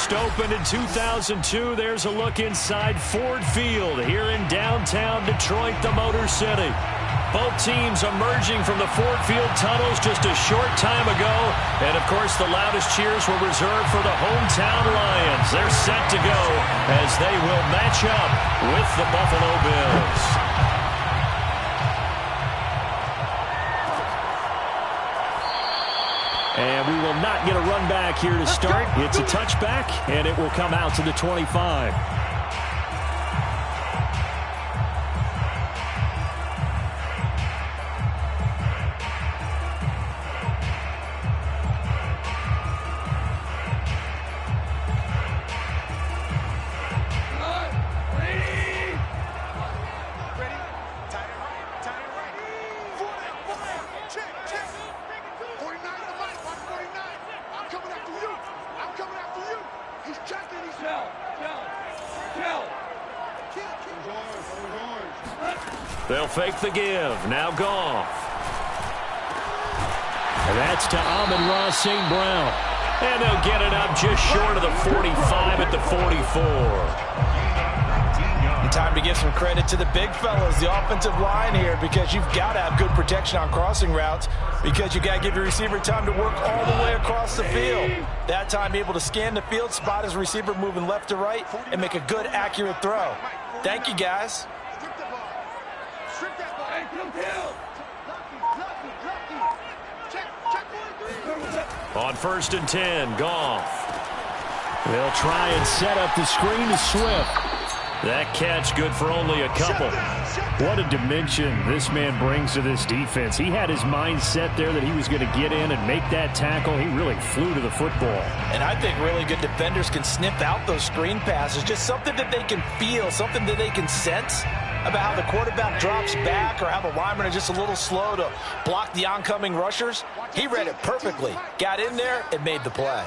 First opened in 2002. There's a look inside Ford Field here in downtown Detroit, the Motor City. Both teams emerging from the Ford Field tunnels just a short time ago. And, of course, the loudest cheers were reserved for the hometown Lions. They're set to go as they will match up with the Buffalo Bills. And we will not get a run back here to start. It's a touchback, and it will come out to the 25. They'll fake the give. Now Goff. And that's to Amon-Ra St. Brown. And they'll get it up just short of the 45 at the 44. And time to give some credit to the big fellas, the offensive line here, because you've got to have good protection on crossing routes, because you got to give your receiver time to work all the way across the field. That time able to scan the field, spot his receiver moving left to right, and make a good, accurate throw. Thank you, guys. On 1st and 10, Goff. They'll try and set up the screen to Swift. That catch good for only a couple. What a dimension this man brings to this defense. He had his mind set there that he was going to get in and make that tackle. He really flew to the football. And I think really good defenders can sniff out those screen passes. Just something that they can feel, something that they can sense about how the quarterback drops back or how the linemen are just a little slow to block the oncoming rushers. He read it perfectly, got in there, and made the play.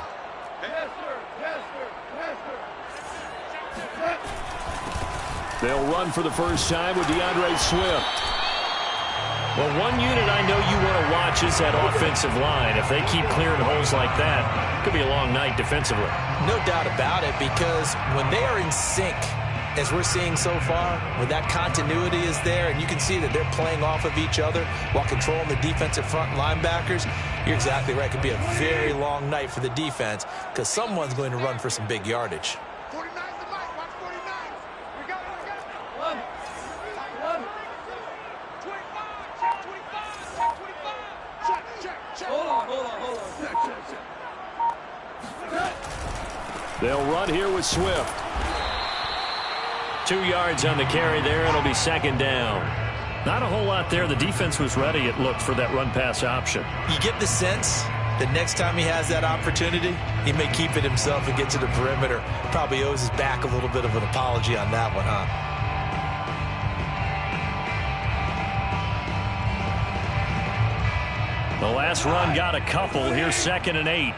They'll run for the first time with DeAndre Swift. Well, one unit I know you want to watch is that offensive line. If they keep clearing holes like that, it could be a long night defensively. No doubt about it, because when they are in sync, as we're seeing so far, when that continuity is there and you can see that they're playing off of each other while controlling the defensive front linebackers, you're exactly right. It could be a very long night for the defense because someone's going to run for some big yardage. They'll run here with Swift. 2 yards on the carry there. It'll be second down. Not a whole lot there. The defense was ready, it looked, for that run-pass option. You get the sense that next time he has that opportunity, he may keep it himself and get to the perimeter. Probably owes his back a little bit of an apology on that one, huh? The last run got a couple. Here's 2nd and 8.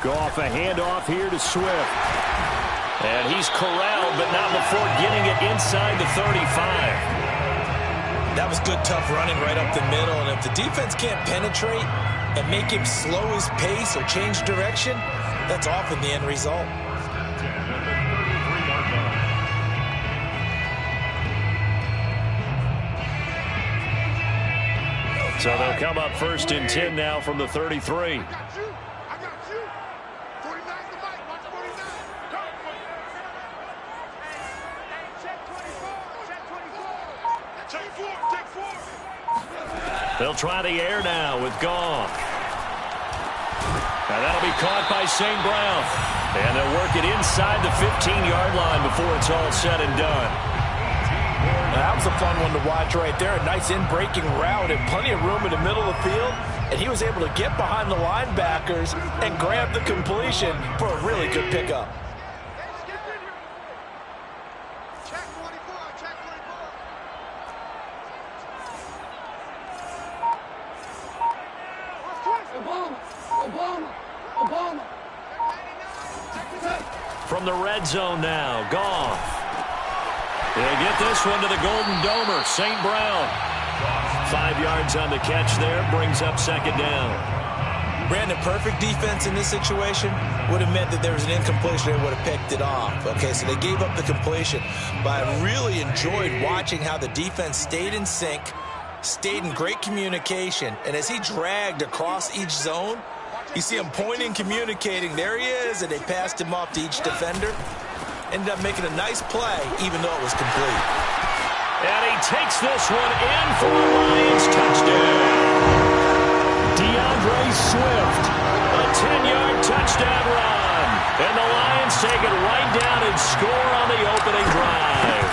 Goff, a handoff here to Swift. And he's corralled, but not before getting it inside the 35. That was good, tough running right up the middle. And if the defense can't penetrate and make him slow his pace or change direction, that's often the end result. So they'll come up 1st and 10 now from the 33. They'll try the air now with Goff. Now that'll be caught by St. Brown. And they'll work it inside the 15-yard line before it's all said and done. Now, that was a fun one to watch right there. A nice in-breaking route and plenty of room in the middle of the field. And he was able to get behind the linebackers and grab the completion for a really good pickup. From the red zone now, Goff. They'll get this one to the Golden Domer, St. Brown. 5 yards on the catch there, brings up second down. Brandon, perfect defense in this situation would have meant that there was an incompletion. They would have picked it off. Okay, so they gave up the completion. But I really enjoyed watching how the defense stayed in sync, stayed in great communication, and as he dragged across each zone, you see him pointing, communicating. There he is, and they passed him off to each defender. Ended up making a nice play, even though it was complete. And he takes this one in for a Lions touchdown. DeAndre Swift, a 10-yard touchdown run. And the Lions take it right down and score on the opening drive.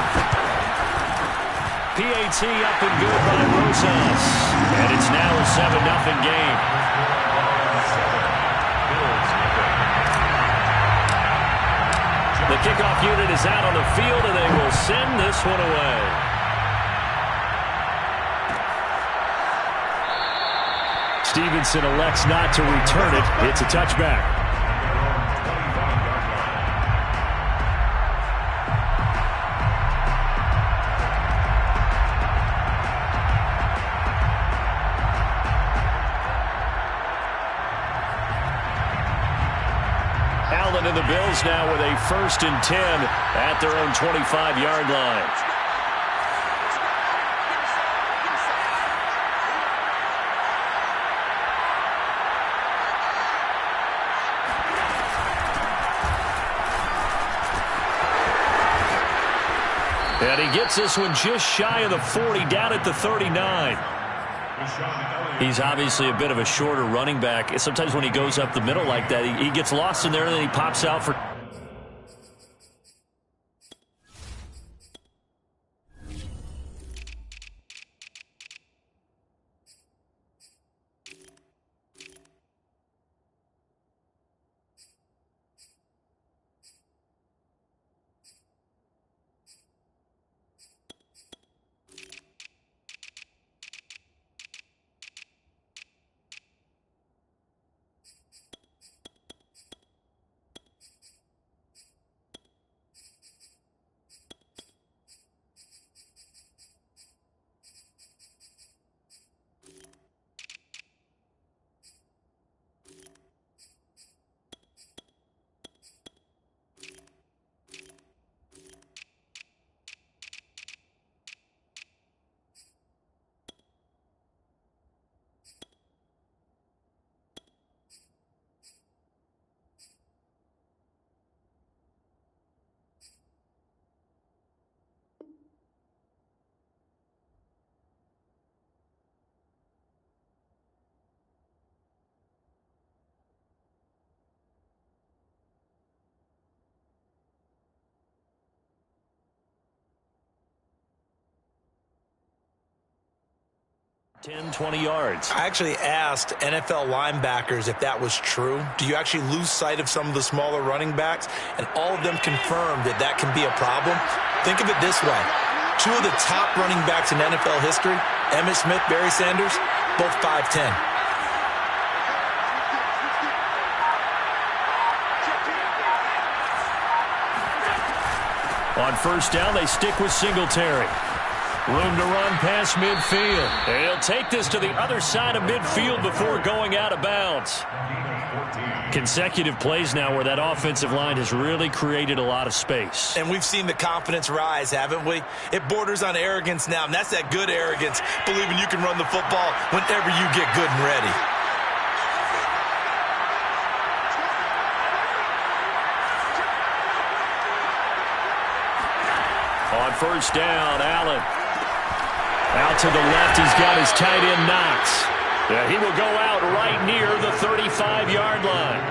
PAT up and good by Rosas. And it's now a 7-0 game. The kickoff unit is out on the field, and they will send this one away. Stevenson elects not to return it. It's a touchback. Allen and the Bills now with a 1st and 10 at their own 25-yard line. And he gets this one just shy of the 40, down at the 39. He's obviously a bit of a shorter running back. Sometimes when he goes up the middle like that, he gets lost in there, and then he pops out for... Ten, 20 yards. I actually asked NFL linebackers if that was true. Do you actually lose sight of some of the smaller running backs? And all of them confirmed that that can be a problem. Think of it this way. 2 of the top running backs in NFL history, Emmitt Smith, Barry Sanders, both 5'10". On 1st down, they stick with Singletary. Room to run past midfield. And he'll take this to the other side of midfield before going out of bounds. Consecutive plays now where that offensive line has really created a lot of space. And we've seen the confidence rise, haven't we? It borders on arrogance now, and that's that good arrogance, believing you can run the football whenever you get good and ready. On 1st down, Allen. Out to the left, he's got his tight end Knox. Yeah, he will go out right near the 35-yard line.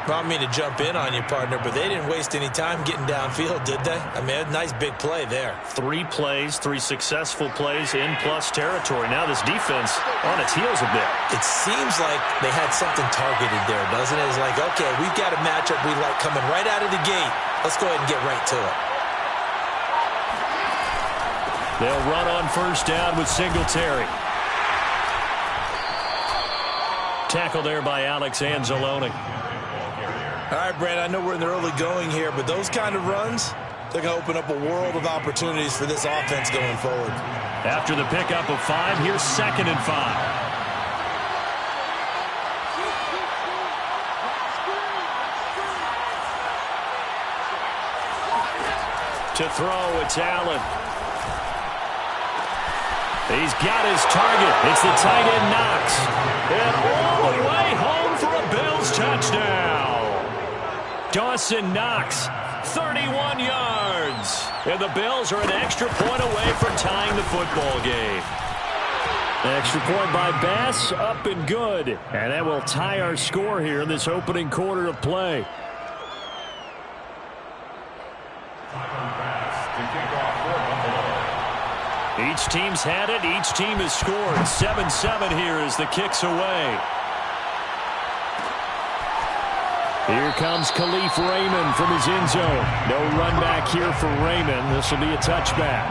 I don't mean to jump in on you, partner, but they didn't waste any time getting downfield, did they? I mean, a nice big play there. 3 plays, 3 successful plays in plus territory. Now this defense on its heels a bit. It seems like they had something targeted there, doesn't it? It's like, okay, we've got a matchup we like coming right out of the gate. Let's go ahead and get right to it. They'll run on 1st down with Singletary. Tackle there by Alex Anzalone. All right, Brandon, I know we're in the early going here, but those kind of runs, they're going to open up a world of opportunities for this offense going forward. After the pickup of 5, here's 2nd and 5. To throw, it's Allen. He's got his target. It's the tight end Knox. And all the way home for a Bills touchdown. Dawson Knox, 31 yards. And the Bills are an extra point away from tying the football game. Extra point by Bass, up and good. And that will tie our score here in this opening quarter of play. Each team's had it. Each team has scored. 7-7 here as the kick's away. Here comes Khalif Raymond from his end zone. No run back here for Raymond. This will be a touchback.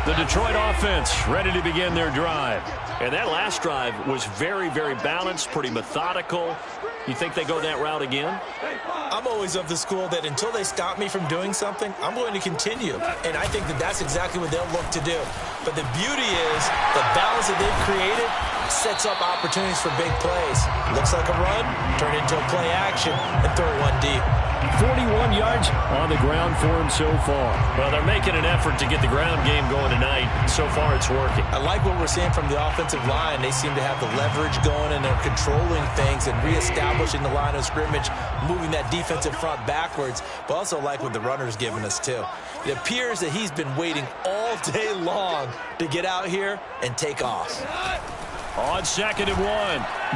The Detroit offense ready to begin their drive. And that last drive was very, very balanced, pretty methodical. You think they go that route again? I'm always of the school that until they stop me from doing something, I'm going to continue. And I think that that's exactly what they'll look to do. But the beauty is the balance that they've created sets up opportunities for big plays. Looks like a run, turn into a play action, and throw one deep. 41 yards on the ground for him so far. Well, they're making an effort to get the ground game going tonight. So far, it's working. I like what we're seeing from the offensive line. They seem to have the leverage going, and they're controlling things and reestablishing the line of scrimmage, moving that defensive front backwards. But also like what the runner's giving us, too. It appears that he's been waiting all day long to get out here and take off. On 2nd and 1,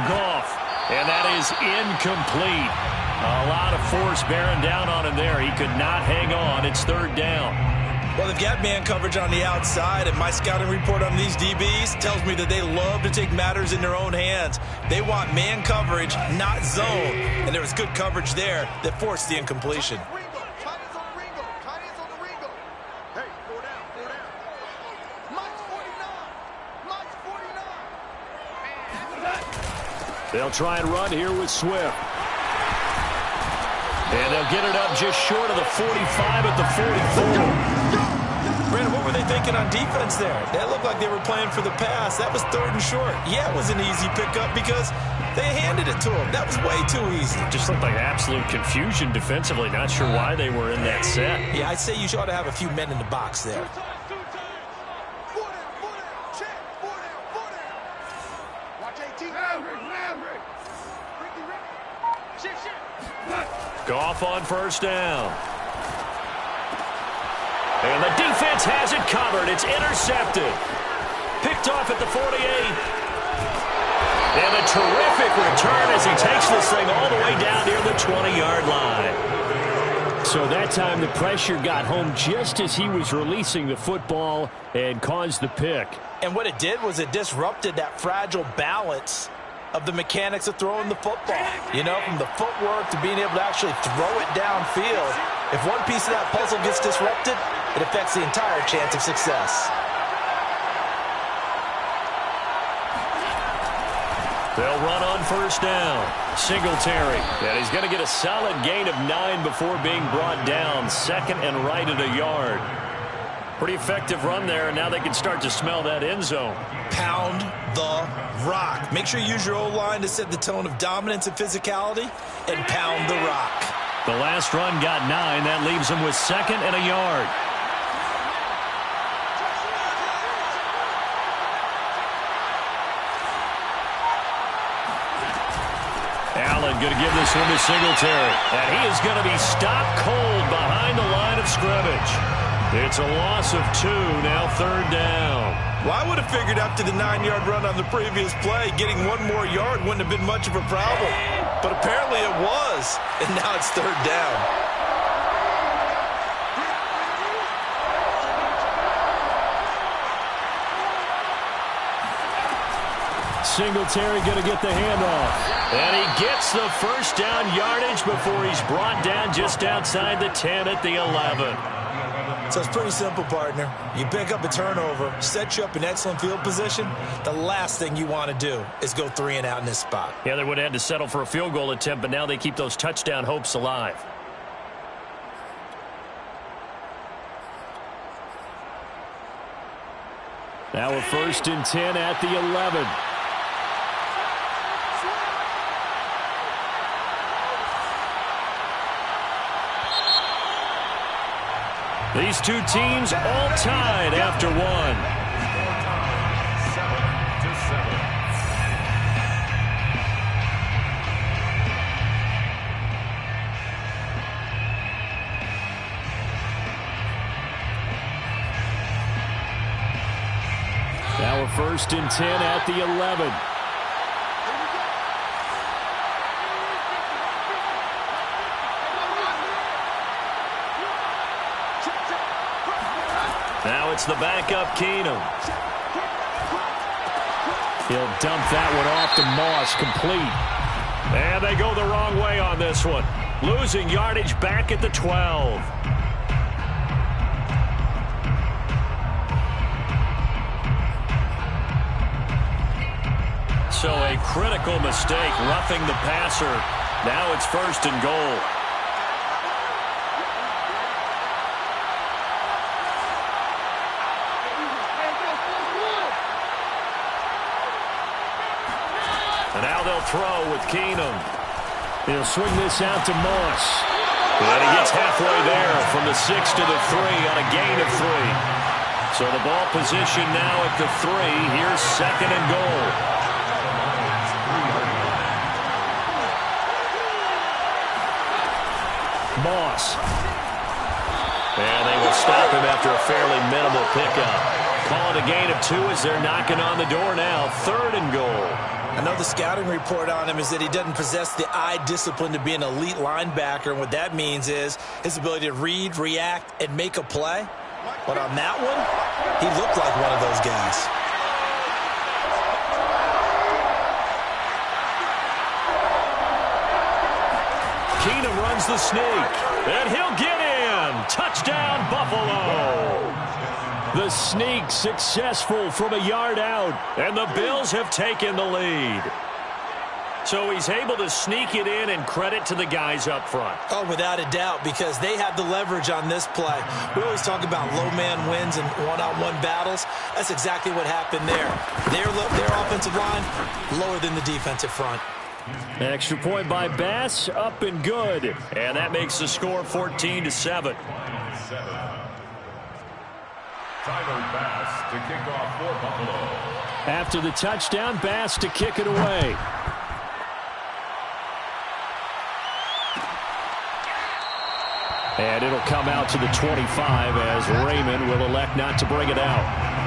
Goff. And that is incomplete. A lot of force bearing down on him there. He could not hang on. It's 3rd down. Well, they've got man coverage on the outside, and my scouting report on these DBs tells me that they love to take matters in their own hands. They want man coverage, not zone. And there was good coverage there that forced the incompletion. They'll try and run here with Swift. And they'll get it up just short of the 45 at the 44. Brandon, what were they thinking on defense there? That looked like they were playing for the pass. That was 3rd and short. Yeah, it was an easy pickup because they handed it to him. That was way too easy. Just looked like absolute confusion defensively. Not sure why they were in that set. Yeah, I'd say you ought to have a few men in the box there. Goff on 1st down. And the defense has it covered. It's intercepted. Picked off at the 48. And a terrific return as he takes this thing all the way down near the 20-yard line. So that time the pressure got home just as he was releasing the football and caused the pick. And what it did was it disrupted that fragile balance of the mechanics of throwing the football. You know, from the footwork to being able to actually throw it downfield. If one piece of that puzzle gets disrupted, it affects the entire chance of success. They'll run on 1st down. Singletary. And he's going to get a solid gain of 9 before being brought down. 2nd and right at a yard. Pretty effective run there, and now they can start to smell that end zone. Pound the rock. Make sure you use your O-line to set the tone of dominance and physicality, and pound the rock. The last run got 9. That leaves them with 2nd and a yard. Allen going to give this one to Singletary. And he is going to be stopped cold behind the line of scrimmage. It's a loss of 2, now 3rd down. Well, I would have figured after the 9-yard run on the previous play, getting 1 more yard wouldn't have been much of a problem. But apparently it was, and now it's 3rd down. Singletary going to get the handoff. And he gets the 1st down yardage before he's brought down just outside the 10 at the 11. So it's pretty simple, partner. You pick up a turnover, set you up in excellent field position. The last thing you want to do is go 3 and out in this spot. Yeah, they would have had to settle for a field goal attempt, but now they keep those touchdown hopes alive. Now a 1st and 10 at the 11. These two teams all tied after one. Now a 1st and 10 at the 11. Now it's the backup Keenum. He'll dump that one off to Moss, complete. And they go the wrong way on this one. Losing yardage back at the 12. So a critical mistake, roughing the passer. Now it's 1st and goal. And now they'll throw with Keenum. He'll swing this out to Moss. And he gets halfway there from the 6 to the 3 on a gain of 3. So the ball position now at the 3. Here's 2nd and goal. Moss. And they will stop him after a fairly minimal pickup. Call it a gain of 2 as they're knocking on the door now. 3rd and goal. I know the scouting report on him is that he doesn't possess the eye discipline to be an elite linebacker. And what that means is his ability to read, react, and make a play. But on that one, he looked like one of those guys. Keenum runs the sneak, and he'll get in. Touchdown, Buffalo. The sneak successful from a yard out, and the Bills have taken the lead. So he's able to sneak it in, and credit to the guys up front. Oh, without a doubt, because they have the leverage on this play. We always talk about low man wins and one-on-one battles. That's exactly what happened there. Their offensive line lower than the defensive front. Extra point by Bass, up and good. And that makes the score 14-7. Tyler Bass to kick off for Buffalo. After the touchdown, Bass to kick it away. And it'll come out to the 25 as Raymond will elect not to bring it out.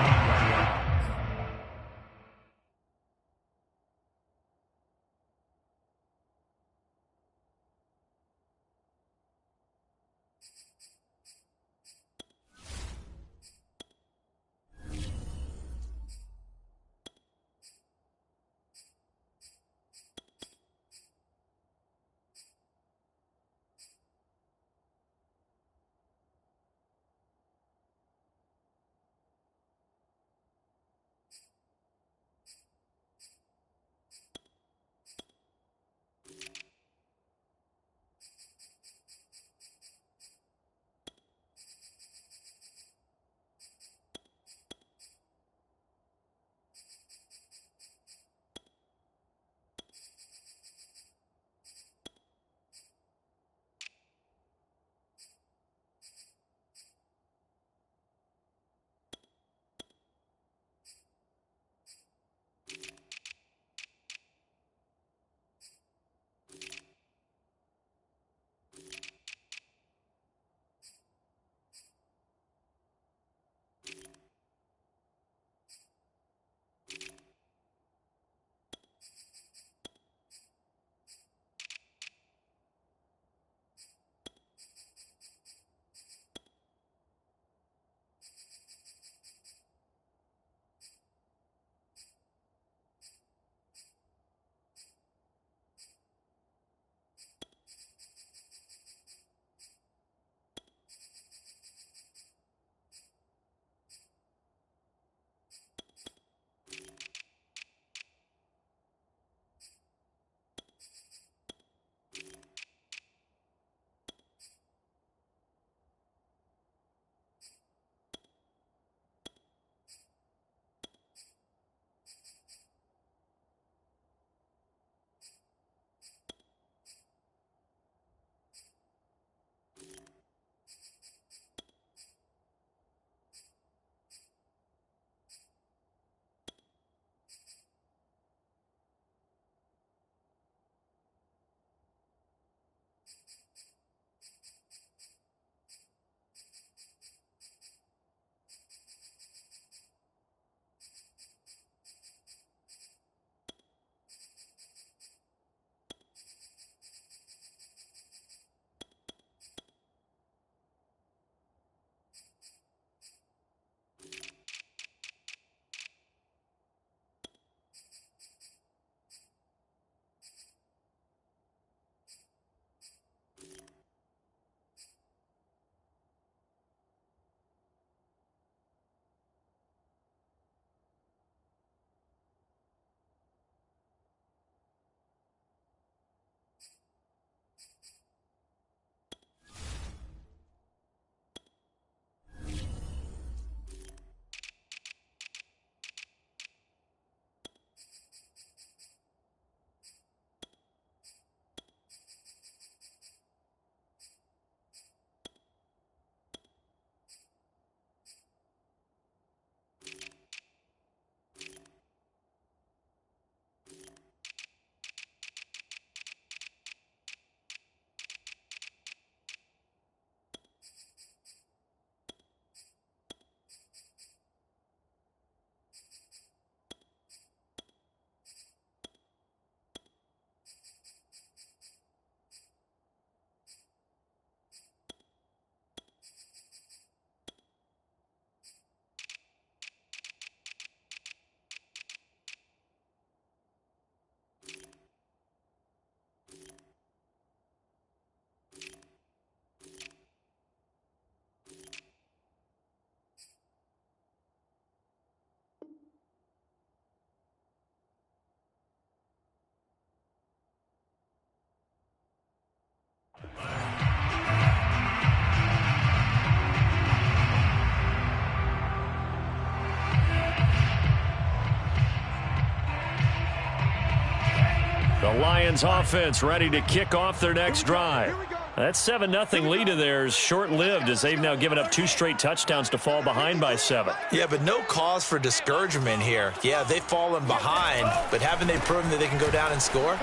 The Lions offense ready to kick off their next drive. That 7-0 lead of theirs short-lived as they've now given up 2 straight touchdowns to fall behind by 7. Yeah, but no cause for discouragement here. Yeah, they've fallen behind, but haven't they proven that they can go down and score?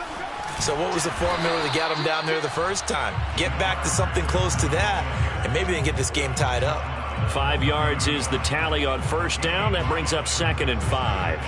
So what was the formula to get them down there the first time? Get back to something close to that, and maybe they can get this game tied up. 5 yards is the tally on first down. That brings up 2nd and 5.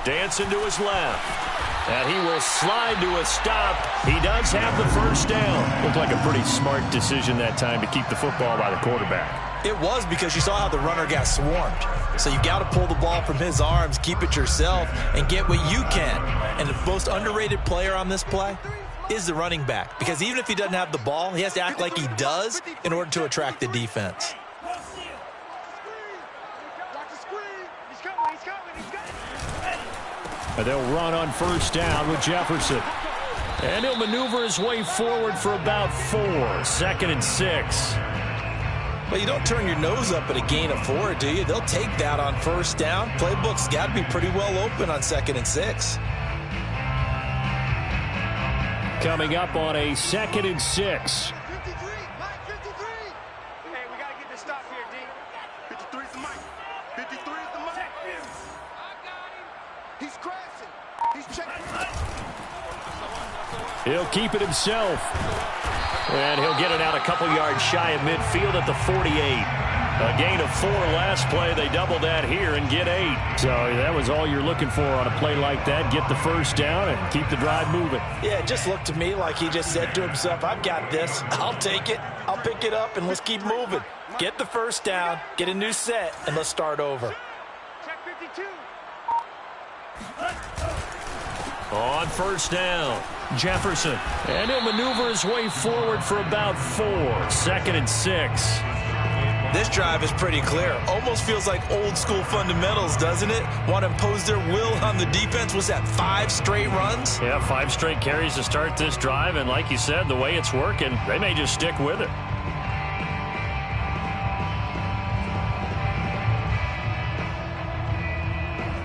Dancing to his left. And he will slide to a stop. He does have the first down. Looked like a pretty smart decision that time to keep the football by the quarterback. It was, because you saw how the runner got swarmed. So you got to pull the ball from his arms, keep it yourself, and get what you can. And the most underrated player on this play is the running back. Because even if he doesn't have the ball, he has to act like he does in order to attract the defense. They'll run on first down with Jefferson. And he'll maneuver his way forward for about 4. 2nd and 6. Well, you don't turn your nose up at a gain of 4, do you? They'll take that on first down. Playbook's got to be pretty well open on 2nd and 6. Coming up on a 2nd and 6. He'll keep it himself. And he'll get it out a couple yards shy of midfield at the 48. A gain of 4 last play. They double that here and get 8. So that was all you're looking for on a play like that. Get the first down and keep the drive moving. Yeah, it just looked to me like he just said to himself, I've got this. I'll take it. I'll pick it up, and let's keep moving. Get the first down, get a new set, and let's start over. Check 52. On first down, Jefferson. And he'll maneuver his way forward for about 4. 2nd and 6. This drive is pretty clear. Almost feels like old school fundamentals, doesn't it? Want to impose their will on the defense. Was that 5 straight runs? Yeah, 5 straight carries to start this drive. And like you said, the way it's working, they may just stick with it.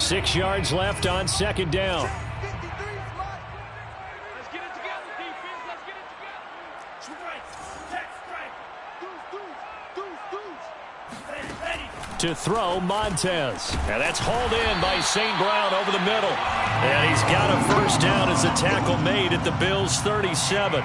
Six yards left on second down. To throw, Montez. And that's hauled in by St. Brown over the middle. And he's got a first down as the tackle made at the Bills' 37.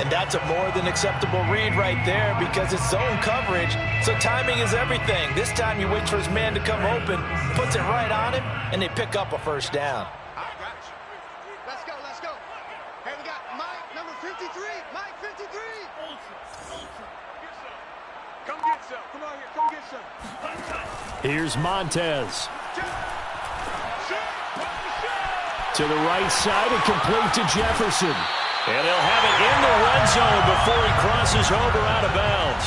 And that's a more than acceptable read right there because it's zone coverage, so timing is everything. This time you wait for his man to come open, puts it right on him, and they pick up a first down. I got you. Let's go, let's go. Hey, we got Mike, number 53. Mike, 53. Come get some. Come on here. Come get some. Here's Montez. To the right side and complete to Jefferson. And they'll have it in the red zone before he crosses over out of bounds.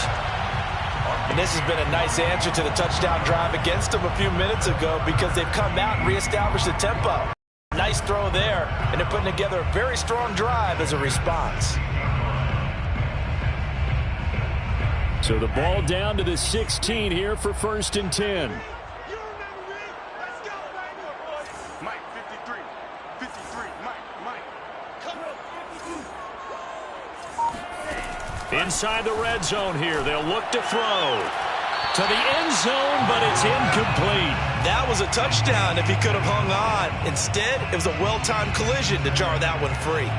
And this has been a nice answer to the touchdown drive against them a few minutes ago because they've come out and reestablished the tempo. Nice throw there, and they're putting together a very strong drive as a response. So the ball down to the 16 here for 1st and 10. Mike, 53. 53. Mike. Inside the red zone here. They'll look to throw. To the end zone, but it's incomplete. That was a touchdown if he could have hung on. Instead, it was a well-timed collision to jar that one free.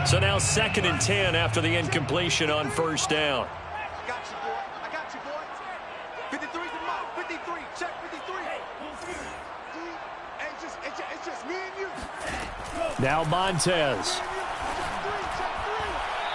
So now 2nd and 10 after the incompletion on first down. I got you, boy. I got you, boy. 53's the mark. 53. Check 53. Hey, it's just me and you. Now Montez.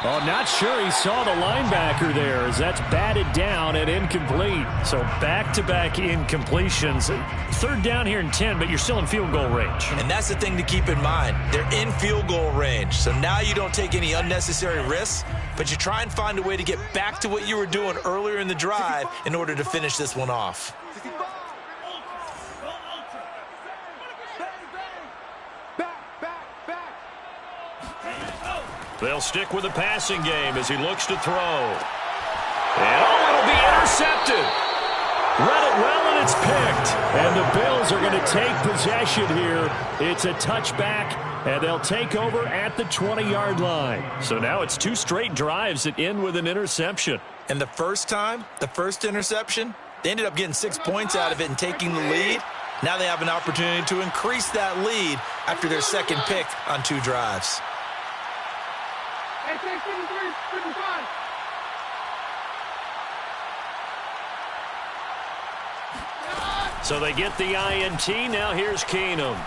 Oh, not sure he saw the linebacker there as that's batted down and incomplete. So back-to-back incompletions. Third down here and 10, but you're still in field goal range. And that's the thing to keep in mind. They're in field goal range. So now you don't take any unnecessary risks, but you try and find a way to get back to what you were doing earlier in the drive in order to finish this one off. They'll stick with the passing game as he looks to throw. And it'll be intercepted. Read it well, and it's picked. And the Bills are going to take possession here. It's a touchback, and they'll take over at the 20-yard line. So now it's 2 straight drives that end with an interception. And the first time, the first interception, they ended up getting 6 points out of it and taking the lead. Now they have an opportunity to increase that lead after their second pick on 2 drives. So they get the INT. Now here's Keenum.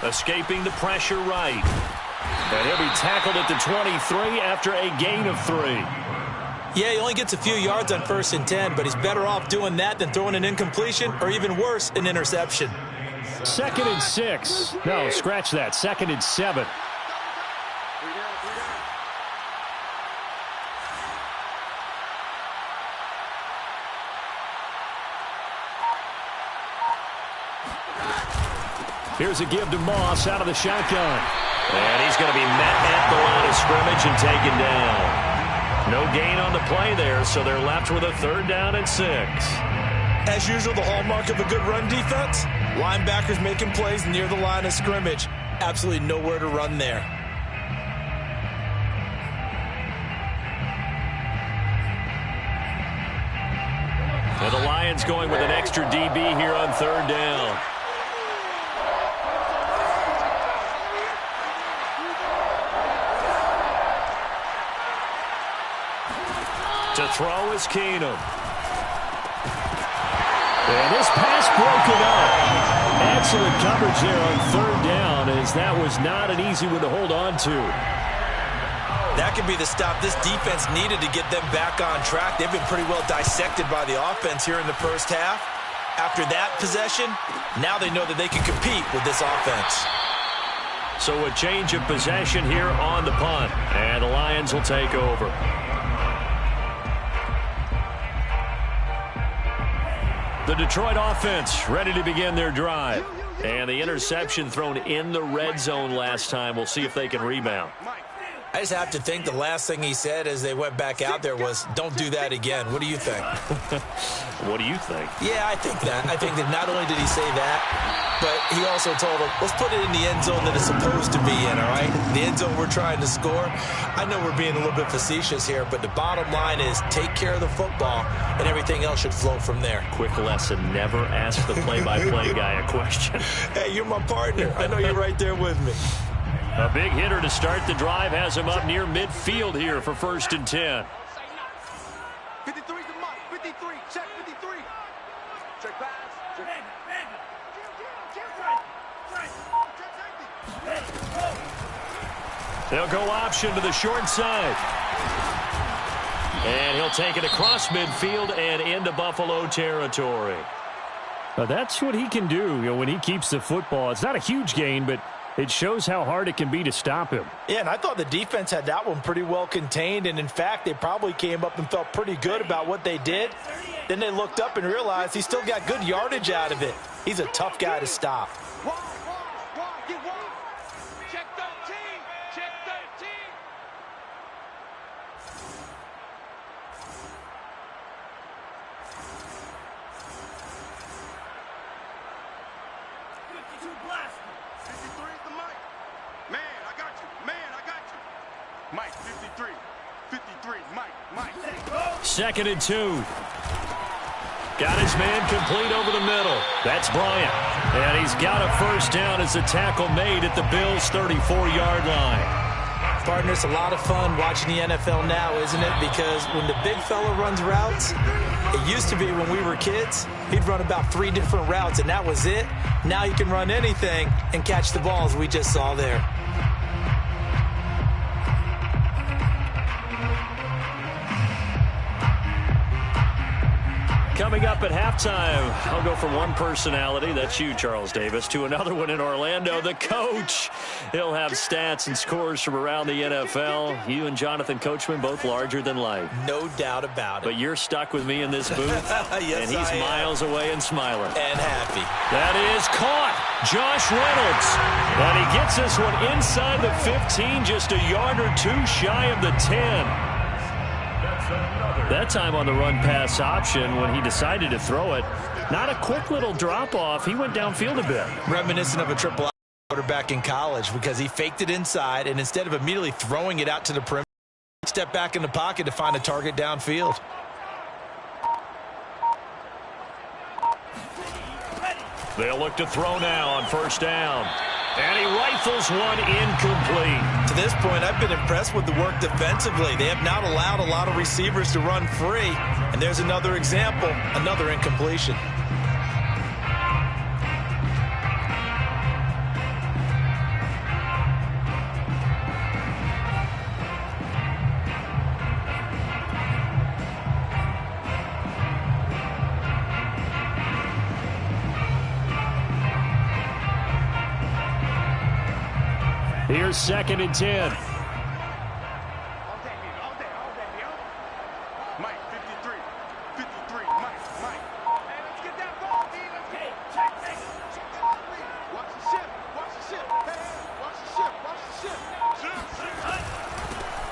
Escaping the pressure right. And he'll be tackled at the 23 after a gain of 3. Yeah, he only gets a few yards on 1st and 10, but he's better off doing that than throwing an incompletion or even worse, an interception. 2nd and 6. No, scratch that. 2nd and 7. Here's a give to Moss out of the shotgun. And he's going to be met at the line of scrimmage and taken down. No gain on the play there, so they're left with a 3rd down and 6. As usual, the hallmark of a good run defense, linebackers making plays near the line of scrimmage. Absolutely nowhere to run there. And the Lions going with an extra DB here on 3rd down. To throw is Keenum. And this pass broken up. Excellent coverage there on 3rd down, as that was not an easy one to hold on to. That could be the stop this defense needed to get them back on track. They've been pretty well dissected by the offense here in the first half. After that possession, now they know that they can compete with this offense. So a change of possession here on the punt, and the Lions will take over. The Detroit offense ready to begin their drive. And the interception thrown in the red zone last time. We'll see if they can rebound. I just have to think the last thing he said as they went back out there was, don't do that again. What do you think? What do you think? Yeah, I think that. I think that not only did he say that, but he also told him, let's put it in the end zone that it's supposed to be in, all right? The end zone we're trying to score. I know we're being a little bit facetious here, but the bottom line is take care of the football, and everything else should flow from there. Quick lesson, never ask the play-by-play guy a question. Hey, you're my partner. I know you're right there with me. A big hitter to start the drive has him up near midfield here for 1st and 10. 53 is the mark. 53. Check 53. Check pass. They'll go option to the short side. And he'll take it across midfield and into Buffalo territory. That's what he can do, when he keeps the football. It's not a huge gain, but it shows how hard it can be to stop him. Yeah, and I thought the defense had that one pretty well contained, and in fact, they probably came up and felt pretty good about what they did. Then they looked up and realized he still got good yardage out of it. He's a tough guy to stop. Get one. Check 13. Check 13. Mike, 53. 53, Mike. 2nd and 2. Got his man complete over the middle. That's Bryant. And he's got a 1st down as the tackle made at the Bills' 34-yard line. Partner, it's a lot of fun watching the NFL now, isn't it? Because when the big fella runs routes, it used to be when we were kids, he'd run about 3 different routes, and that was it. Now you can run anything and catch the balls we just saw there. Coming up at halftime, I'll go from one personality, that's you, Charles Davis, to another one in Orlando, the coach. He'll have stats and scores from around the NFL. You and Jonathan Coachman, both larger than life. No doubt about it. But you're stuck with me in this booth, yes, and he's miles away and smiling. And happy. That is caught. Josh Reynolds. And he gets this one inside the 15, just a yard or two shy of the 10. That time on the run-pass option when he decided to throw it. Not a quick little drop-off. He went downfield a bit. Reminiscent of a triple quarterback in college because he faked it inside, and instead of immediately throwing it out to the perimeter, he stepped back in the pocket to find a target downfield. They'll look to throw now on first down. And he rifles one incomplete. To this point, I've been impressed with the work defensively. They have not allowed a lot of receivers to run free. And there's another example, another incompletion. Here's 2nd and 10. All day, Mike, 53. 53, Mike. Hey, let's get that ball, D. Let's get it. Check that ball, D. Watch the ship. Hey, watch the ship.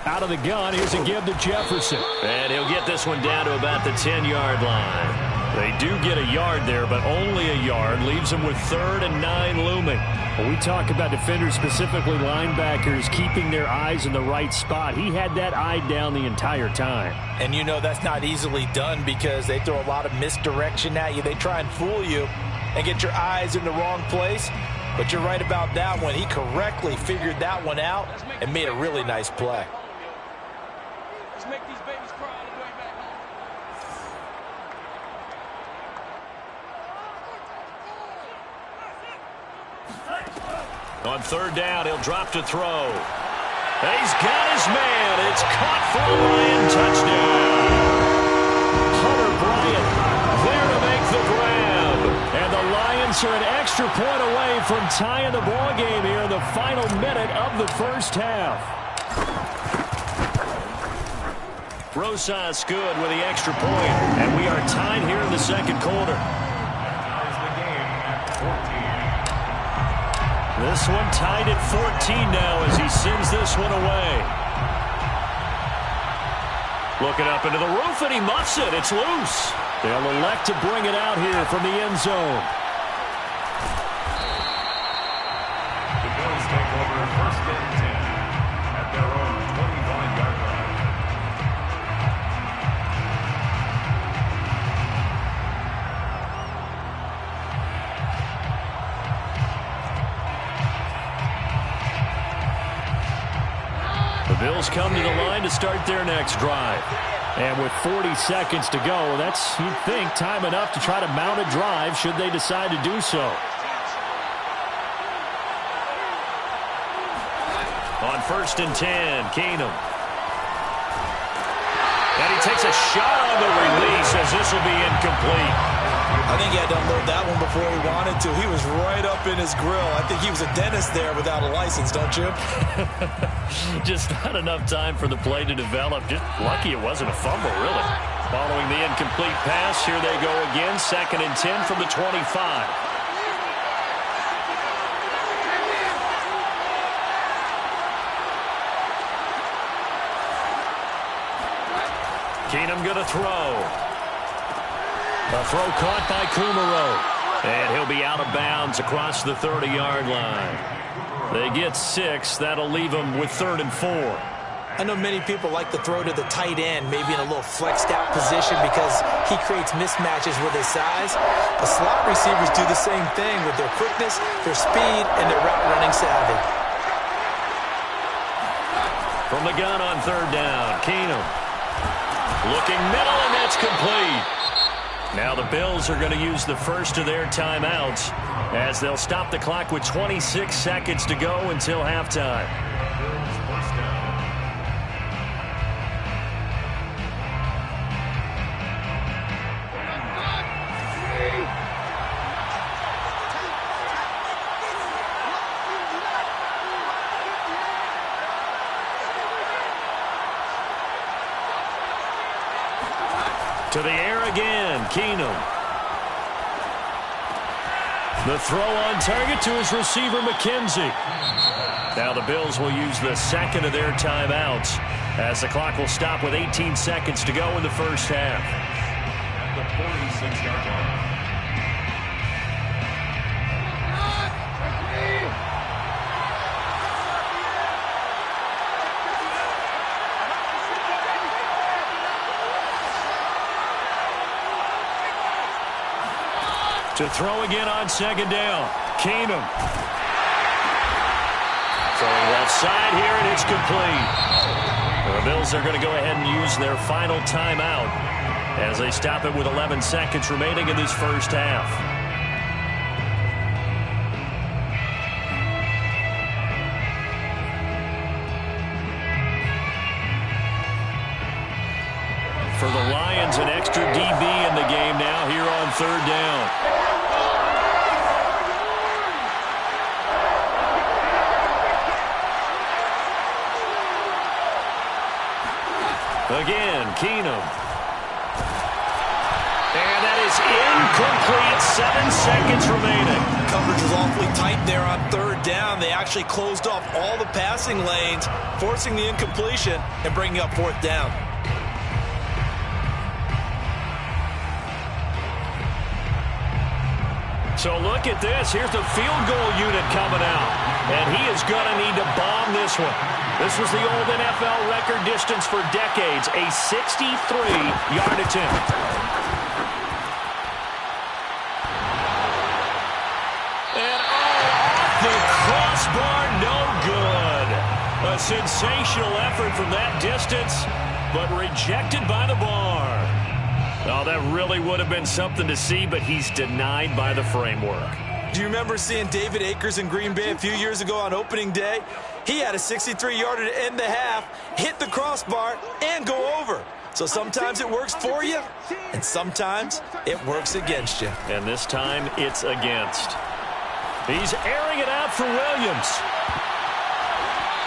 Out of the gun, here's a give to Jefferson. And he'll get this one down to about the 10-yard line. They do get a yard there, but only a yard. Leaves them with 3rd and 9 looming. When we talk about defenders, specifically linebackers, keeping their eyes in the right spot, he had that eye down the entire time. And you know that's not easily done because they throw a lot of misdirection at you. They try and fool you and get your eyes in the wrong place. But you're right about that one. He correctly figured that one out and made a really nice play. Let's make these babies cry on the way back home. On 3rd down, he'll drop to throw. He's got his man. It's caught for a Lion touchdown. Hunter Bryant there to make the grab. And the Lions are an extra point away from tying the ball game here in the final minute of the first half. Rosas good with the extra point, and we are tied here in the second quarter. Ties the game at 14. This one tied at 14 now as he sends this one away. Looking up into the roof, and he muffs it. It's loose. They'll elect to bring it out here from the end zone. The Bills take over 1st and 10 at their own 25-yard line. The Bills come to the line to start their next drive. And with 40 seconds to go, that's, you'd think, time enough to try to mount a drive should they decide to do so. On 1st and 10, Keenum. And he takes a shot on the release as this will be incomplete. I think he had to unload that one before he wanted to. He was right up in his grill. I think he was a dentist there without a license, don't you? Just not enough time for the play to develop. Just lucky it wasn't a fumble, really. Following the incomplete pass, here they go again. 2nd and 10 from the 25. Keenum going to throw. A throw caught by Kumaro. And he'll be out of bounds across the 30-yard line. They get 6. That'll leave them with 3rd and 4. I know many people like to throw to the tight end, maybe in a little flexed out position because he creates mismatches with his size. The slot receivers do the same thing with their quickness, their speed, and their route running savvy. From the gun on 3rd down, Keenum. Looking middle, and that's complete. Now the Bills are going to use the first of their timeouts as they'll stop the clock with 26 seconds to go until halftime. To the air again, Keenum. The throw on target to his receiver, McKenzie. Now the Bills will use the second of their timeouts as the clock will stop with 18 seconds to go in the first half. At the 46-yard line. To throw again on second down. Keenum. Throwing left side here, and it's complete. The Bills are going to go ahead and use their final timeout as they stop it with 11 seconds remaining in this first half. For the Lions, an extra DB in the game now here on third down. Again, Keenum. And that is incomplete. 7 seconds remaining. Coverage was awfully tight there on third down. They actually closed off all the passing lanes, forcing the incompletion and bringing up fourth down. So look at this. Here's the field goal unit coming out. And he is going to need to bomb this one. This was the old NFL record distance for decades, a 63-yard attempt. And off the crossbar, no good. A sensational effort from that distance, but rejected by the bar. Oh, that really would have been something to see, but he's denied by the framework. Do you remember seeing David Akers in Green Bay a few years ago on opening day? He had a 63-yarder to end the half, hit the crossbar, and go over. So sometimes it works for you, and sometimes it works against you. And this time, it's against. He's airing it out for Williams.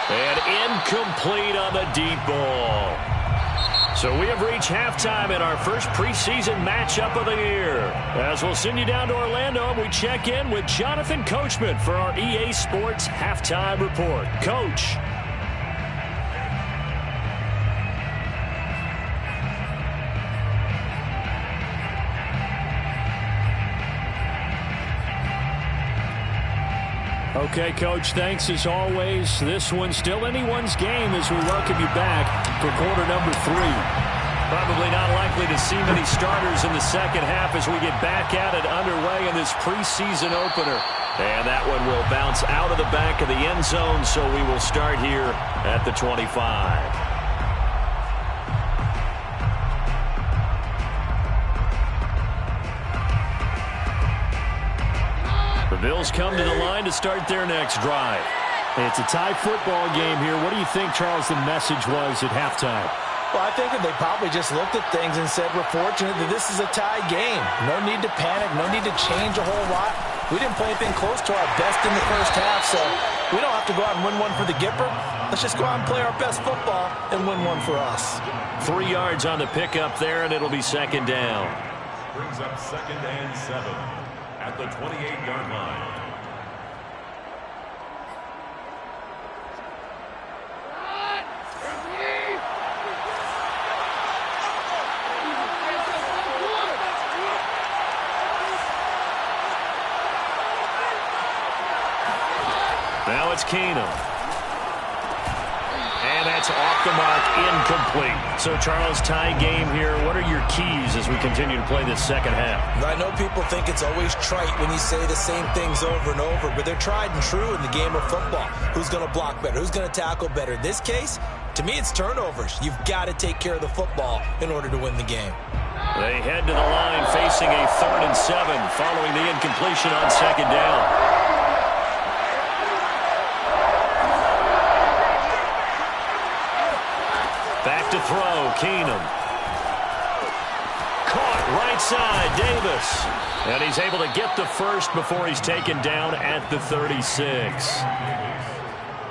And incomplete on the deep ball. So we have reached halftime in our first preseason matchup of the year. As we'll send you down to Orlando, we check in with Jonathan Coachman for our EA Sports Halftime Report. Coach. Okay, Coach, thanks as always. This one's still anyone's game as we welcome you back for quarter number 3. Probably not likely to see many starters in the second half as we get back at it underway in this preseason opener. And that one will bounce out of the back of the end zone, so we will start here at the 25. The Bills come to the line to start their next drive. It's a tie football game here. What do you think, Charles, the message was at halftime? Well, I think that they probably just looked at things and said, we're fortunate that this is a tie game. No need to panic. No need to change a whole lot. We didn't play anything close to our best in the first half, so we don't have to go out and win one for the Gipper. Let's just go out and play our best football and win one for us. 3 yards on the pickup there, and it'll be second down. Brings up 2nd and 7 at the 28-yard line. Now it's Keenum. And that's off the mark, incomplete. So, Charles, tie game here. What are your keys as we continue to play this second half? I know people think it's always trite when you say the same things over and over, but they're tried and true in the game of football. Who's going to block better? Who's going to tackle better? In this case, to me, it's turnovers. You've got to take care of the football in order to win the game. They head to the line facing a 3rd and 7 following the incompletion on second down. Back to throw, Keenum. Caught Right side, Davis. And he's able to get the first before he's taken down at the 36.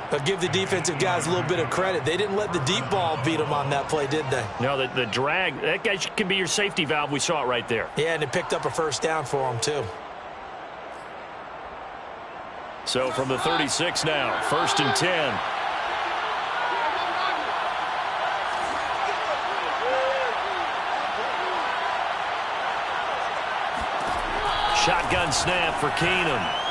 But give the defensive guys a little bit of credit. They didn't let the deep ball beat them on that play, did they? No, the drag, that guy can be your safety valve. We saw it right there. Yeah, and it picked up a first down for him, too. So from the 36 now, 1st and 10. Shotgun snap for Keenum.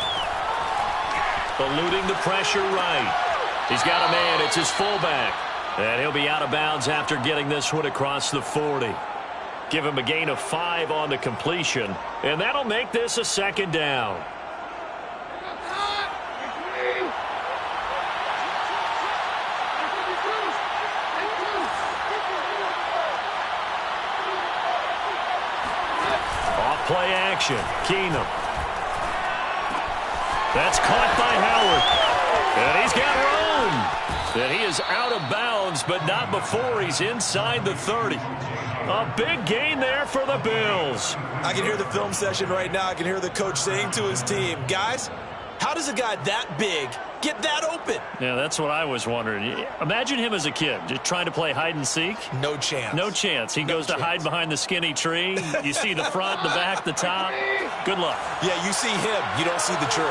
Eluding the pressure right. He's got a man. It's his fullback. And he'll be out of bounds after getting this one across the 40. Give him a gain of 5 on the completion. And that'll make this a 2nd down. Off play action. Keenum. That's caught by Howard. And he's got room. And he is out of bounds, but not before he's inside the 30. A big gain there for the Bills. I can hear the film session right now. I can hear the coach saying to his team, guys, how does a guy that big get that open? Yeah, that's what I was wondering. Imagine him as a kid, just trying to play hide and seek. No chance. No chance. He goes to hide behind the skinny tree. You see the front, the back, the top. Good luck. Yeah, you see him. You don't see the tree.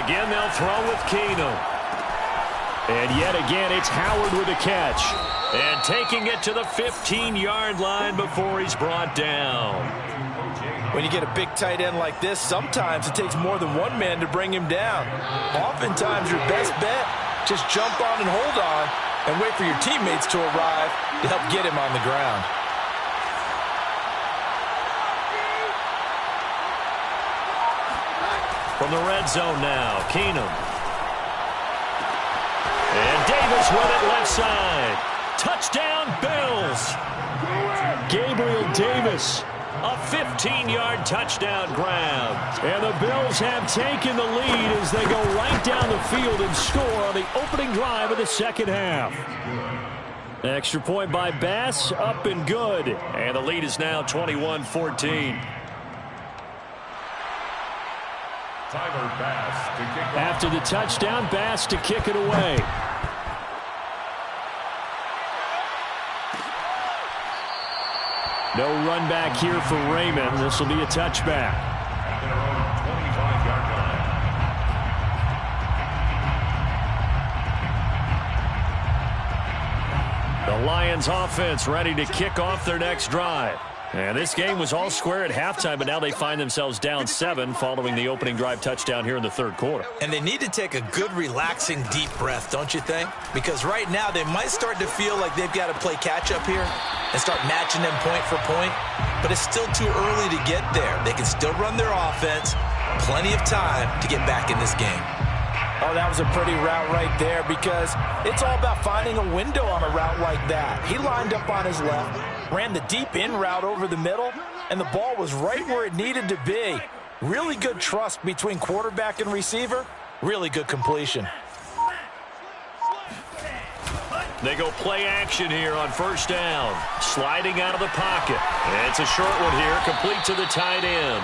Again, they'll throw with Keenum. And yet again, it's Howard with a catch. And taking it to the 15-yard line before he's brought down. When you get a big tight end like this, sometimes it takes more than one man to bring him down. Oftentimes, your best bet, just jump on and hold on and wait for your teammates to arrive to help get him on the ground. From the red zone now, Keenum. And Davis with it left side. Touchdown, Bills. Gabriel Davis, a 15-yard touchdown grab. And the Bills have taken the lead as they go right down the field and score on the opening drive of the 2nd half. Extra point by Bass, up and good. And the lead is now 21-14. Tyler Bass to kick off. After the touchdown, Bass to kick it away. No run back here for Raymond. This will be a touchback. At their own 25-yard line. The Lions offense ready to kick off their next drive. And this game was all square at halftime, but now they find themselves down 7 following the opening drive touchdown here in the 3rd quarter. And they need to take a good, relaxing, deep breath, don't you think? Because right now they might start to feel like they've got to play catch-up here and start matching them point for point. But it's still too early to get there. They can still run their offense. Plenty of time to get back in this game. Oh, that was a pretty route right there because it's all about finding a window on a route like that. He lined up on his left, ran the deep in route over the middle, and the ball was right where it needed to be. Really good trust between quarterback and receiver. Really good completion. They go play action here on 1st down. Sliding out of the pocket. And it's a short one here, complete to the tight end.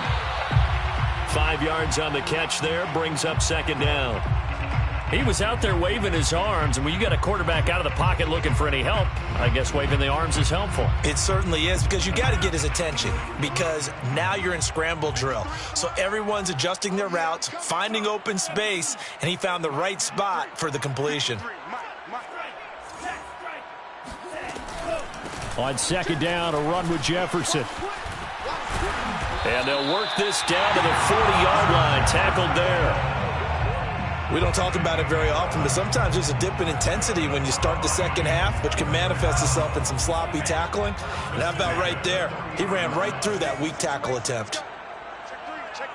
5 yards on the catch there, brings up 2nd down. He was out there waving his arms, and when you got a quarterback out of the pocket looking for any help, I guess waving the arms is helpful. It certainly is, because you got to get his attention, because now you're in scramble drill. So everyone's adjusting their routes, finding open space, and he found the right spot for the completion. On 2nd down, a run with Jefferson. And they'll work this down to the 40-yard line, tackled there. We don't talk about it very often, but sometimes there's a dip in intensity when you start the 2nd half, which can manifest itself in some sloppy tackling. And how about right there? He ran right through that weak tackle attempt. Check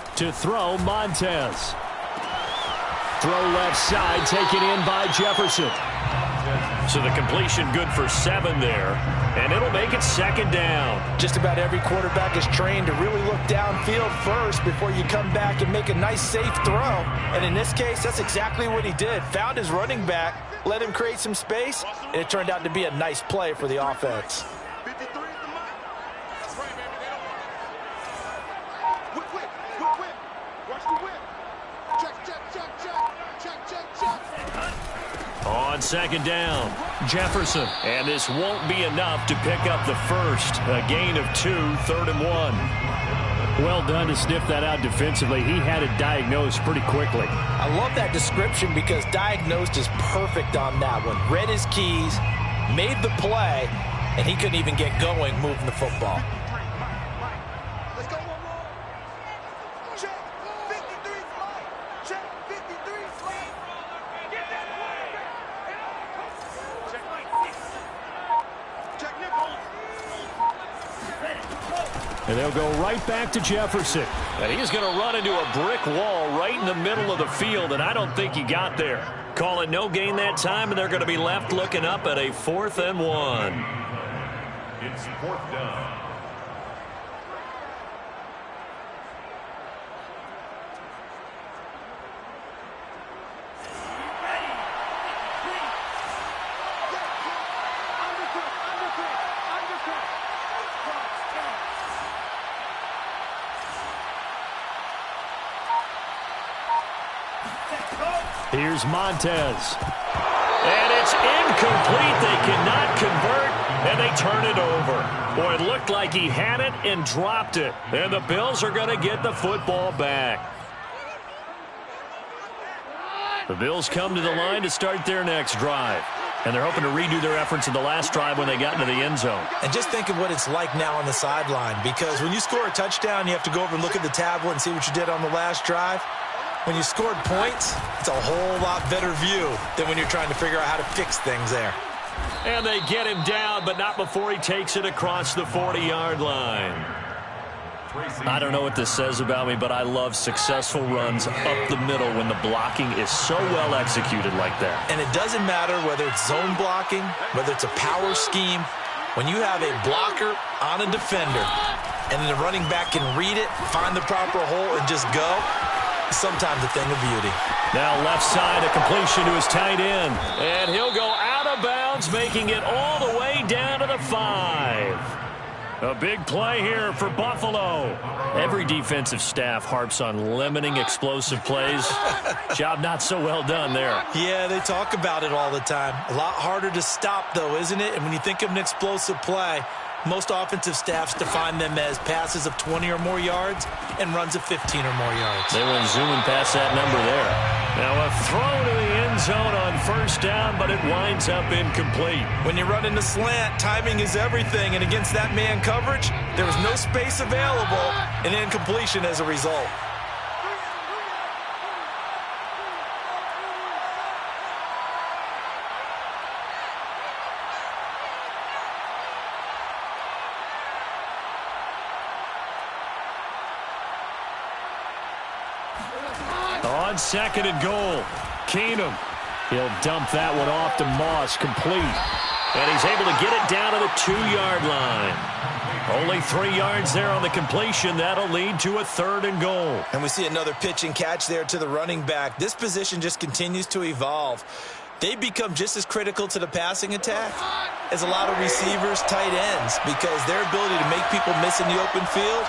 three. To throw, Montez. Throw left side, taken in by Jefferson. So the completion good for 7 there, and it'll make it second down. Just about every quarterback is trained to really look downfield first before you come back and make a nice, safe throw. And in this case, that's exactly what he did. Found his running back, let him create some space, and it turned out to be a nice play for the offense. 53 is the mark. That's right, baby. They don't want it. Whip. Watch the whip. Check. On second down, Jefferson. And this won't be enough to pick up the first. A gain of 2, 3rd and 1. Well done to sniff that out defensively. He had it diagnosed pretty quickly. I love that description because diagnosed is perfect on that one. Read his keys, made the play, and he couldn't even get going moving the football. Let's go one more. Check. 53 flag. Check. 53 flag. Get that flag. Check Nichols. And they'll go right back to Jefferson. And he's going to run into a brick wall right in the middle of the field, and I don't think he got there. Call it no gain that time, and they're going to be left looking up at a 4th and 1. It's 4th down. Here's Montez. And it's incomplete. They cannot convert, and they turn it over. Boy, it looked like he had it and dropped it. And the Bills are going to get the football back. The Bills come to the line to start their next drive. And they're hoping to redo their efforts in the last drive when they got into the end zone. And just think of what it's like now on the sideline, because when you score a touchdown, you have to go over and look at the tablet and see what you did on the last drive. When you scored points, it's a whole lot better view than when you're trying to figure out how to fix things there. And they get him down, but not before he takes it across the 40-yard line. I don't know what this says about me, but I love successful runs up the middle when the blocking is so well executed like that. And it doesn't matter whether it's zone blocking, whether it's a power scheme. When you have a blocker on a defender, and then the running back can read it, find the proper hole, and just go, sometimes a thing of beauty. Now left side, a completion to his tight end. And he'll go out of bounds, making it all the way down to the 5. A big play here for Buffalo. Every defensive staff harps on limiting explosive plays. Job not so well done there. Yeah, they talk about it all the time. A lot harder to stop, though, isn't it? And when you think of an explosive play, most offensive staffs define them as passes of 20 or more yards and runs of 15 or more yards. They went zooming past that number there. Now a throw to the end zone on first down, but it winds up incomplete. When you run into slant, timing is everything, and against that man coverage, there was no space available, and incompletion as a result. On second and goal, Keenum. He'll dump that one off to Moss, complete. And he's able to get it down to the 2-yard line. Only 3 yards there on the completion. That'll lead to a 3rd and goal. And we see another pitch and catch there to the running back. This position just continues to evolve. They become just as critical to the passing attack as a lot of receivers, tight ends, because their ability to make people miss in the open field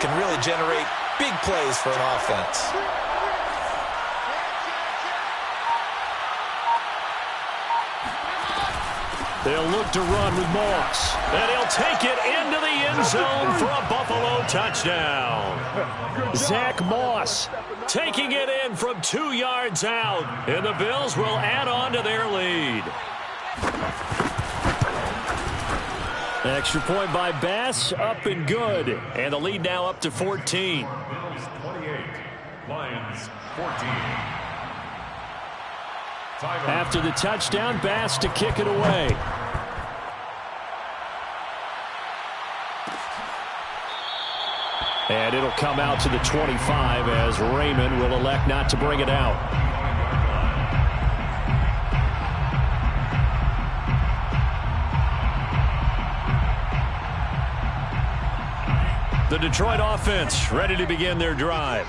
can really generate big plays for an offense. They'll look to run with Moss. And he'll take it into the end zone for a Buffalo touchdown. Zach Moss taking it in from 2 yards out. And the Bills will add on to their lead. Extra point by Bass, up and good. And the lead now up to 14. Bills 28, Lions 14. After the touchdown, Bass to kick it away. And it'll come out to the 25 as Raymond will elect not to bring it out. The Detroit offense ready to begin their drive.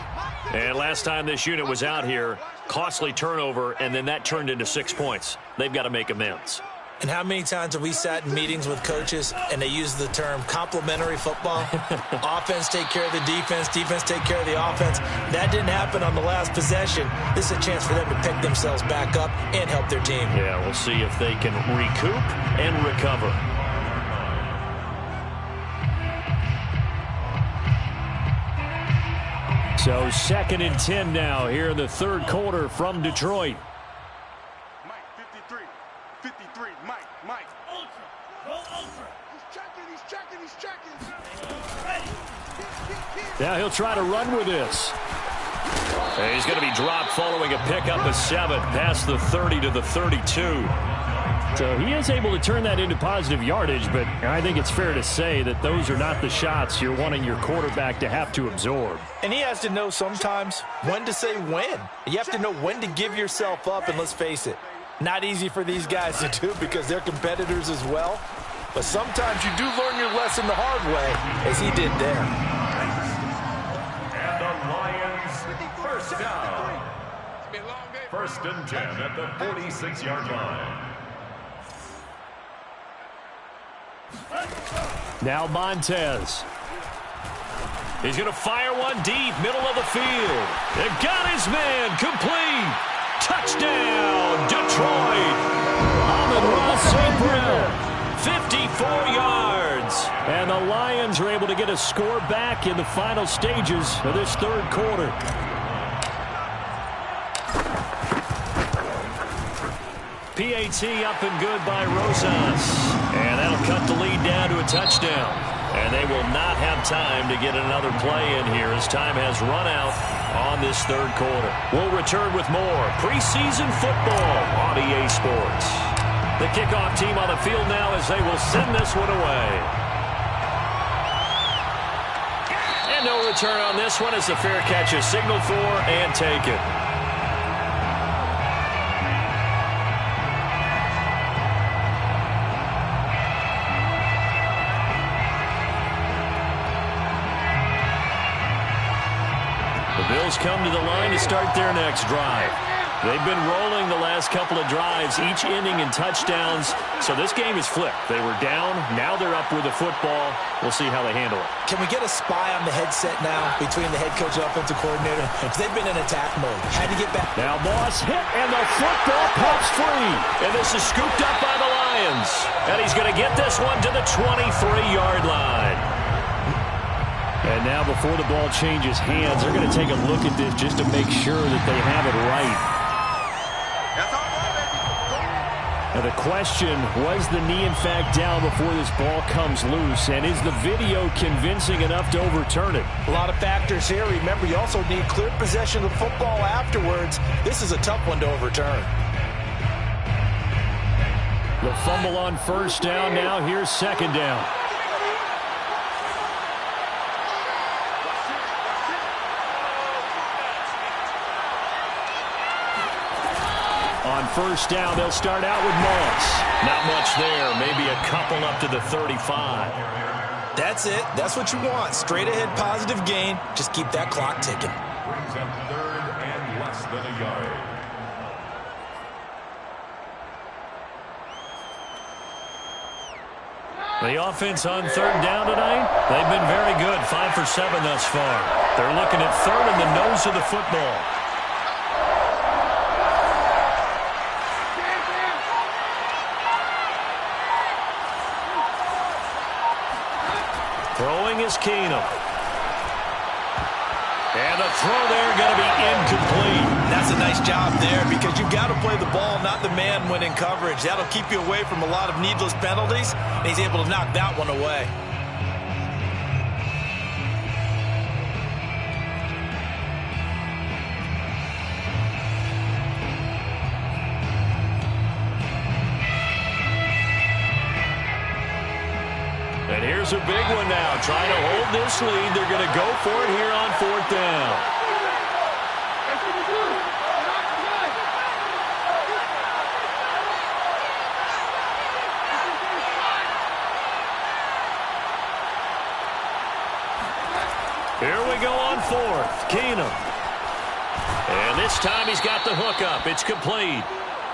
And last time this unit was out here, costly turnover, and then that turned into 6 points. They've got to make amends. And how many times have we sat in meetings with coaches and they use the term complementary football? Offense take care of the defense, defense take care of the offense. That didn't happen on the last possession. This is a chance for them to pick themselves back up and help their team. Yeah, we'll see if they can recoup and recover. So 2nd and 10 now here in the third quarter from Detroit. Mike, 53. 53. Mike. Ultra. Go ultra. He's checking. Now he'll try to run with this. And he's going to be dropped following a pickup of 7 past the 30 to the 32. So he is able to turn that into positive yardage, but I think it's fair to say that those are not the shots you're wanting your quarterback to have to absorb. And he has to know sometimes when to say when. You have to know when to give yourself up, and let's face it, not easy for these guys to do because they're competitors as well. But sometimes you do learn your lesson the hard way, as he did there. And the Lions first down. 1st and 10 at the 46-yard line. Now Montez. He's going to fire one deep, middle of the field. They've got his man complete. Touchdown, Detroit. Amon-Ra St. Brown, 54 yards. And the Lions are able to get a score back in the final stages of this third quarter. PAT up and good by Rosas. And that'll cut the lead down to a touchdown. And they will not have time to get another play in here as time has run out on this third quarter. We'll return with more preseason football on EA Sports. The kickoff team on the field now as they will send this one away. And no return on this one as the fair catch is signaled for and taken. Bills come to the line to start their next drive. They've been rolling the last couple of drives, each ending in touchdowns. So this game is flipped. They were down. Now they're up with the football. We'll see how they handle it. Can we get a spy on the headset now between the head coach and offensive coordinator? Because they've been in attack mode. Had to get back. Now Moss hit, and the football pops free. And this is scooped up by the Lions. And he's going to get this one to the 23-yard line. And now before the ball changes hands, they're going to take a look at this just to make sure that they have it right. Now the question, was the knee in fact down before this ball comes loose? And is the video convincing enough to overturn it? A lot of factors here. Remember, you also need clear possession of the football afterwards. This is a tough one to overturn. The fumble on first down. Now here's second down. On first down, they'll start out with Moss. Not much there. Maybe a couple up to the 35. That's it. That's what you want. Straight ahead positive gain. Just keep that clock ticking. Brings up 3rd and less than a yard. The offense on 3rd down tonight, they've been very good. 5 for 7 thus far. They're looking at 3rd in the nose of the football. Throwing is Keenum. And the throw there going to be incomplete. That's a nice job there because you've got to play the ball, not the man when in coverage. That'll keep you away from a lot of needless penalties, and he's able to knock that one away. And here's a big one now. Trying to hold this lead. They're going to go for it here on 4th down. Keenum. And this time he's got the hook up. It's complete.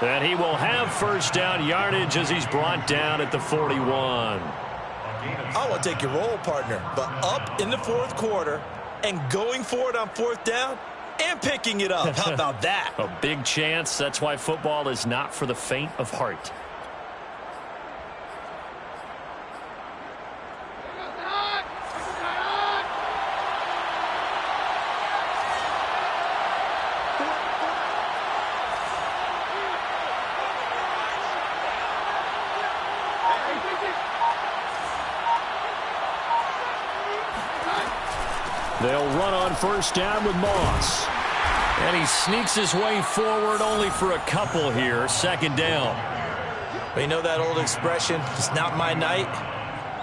And he will have first down yardage as he's brought down at the 41. I want to take your role, partner, but up in the fourth quarter and going for it on fourth down and picking it up. How about that? A big chance. That's why football is not for the faint of heart. They'll run on first down with Moss. And he sneaks his way forward only for a couple here. Second down. Well, you know that old expression, it's not my night?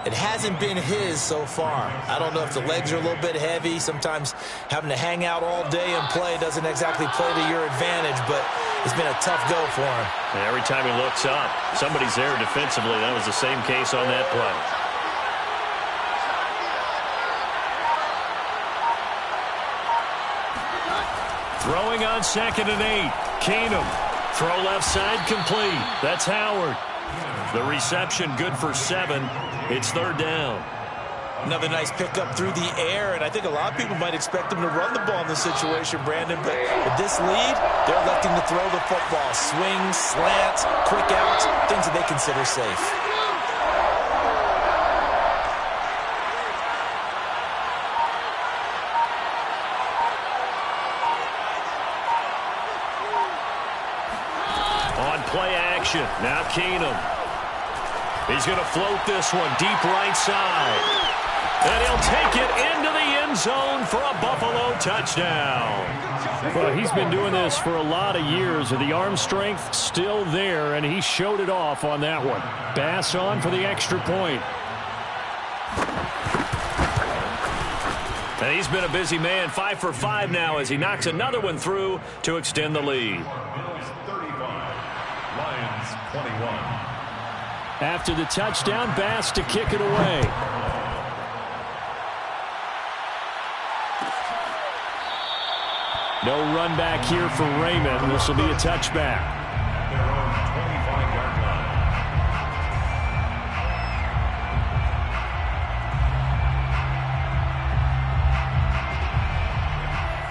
It hasn't been his so far. I don't know if the legs are a little bit heavy. Sometimes having to hang out all day and play doesn't exactly play to your advantage, but it's been a tough go for him. And every time he looks up, somebody's there defensively. That was the same case on that play. Throwing on 2nd and 8. Keenum. Throw left side complete. That's Howard. The reception good for 7. It's 3rd down. Another nice pickup through the air, and I think a lot of people might expect them to run the ball in this situation, Brandon. But with this lead, they're electing to throw the football. Swings, slants, quick outs, things that they consider safe. Play action. Now Keenum. He's going to float this one deep right side. And he'll take it into the end zone for a Buffalo touchdown. Well, he's been doing this for a lot of years. The arm strength still there, and he showed it off on that one. Bass on for the extra point. And he's been a busy man. 5 for 5 now as he knocks another one through to extend the lead. 21. After the touchdown, Bass to kick it away. No run back here for Raymond. This will be a touchback. Their own 25-yard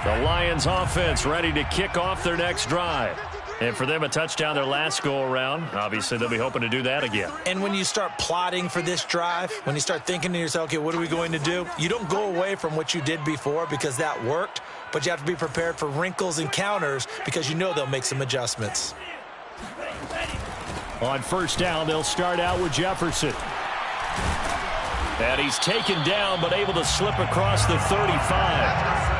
line. The Lions offense ready to kick off their next drive. And for them, a touchdown their last go-around. Obviously, they'll be hoping to do that again. And when you start plotting for this drive, when you start thinking to yourself, okay, what are we going to do? You don't go away from what you did before because that worked, but you have to be prepared for wrinkles and counters because you know they'll make some adjustments. On first down, they'll start out with Jefferson. And he's taken down, but able to slip across the 35.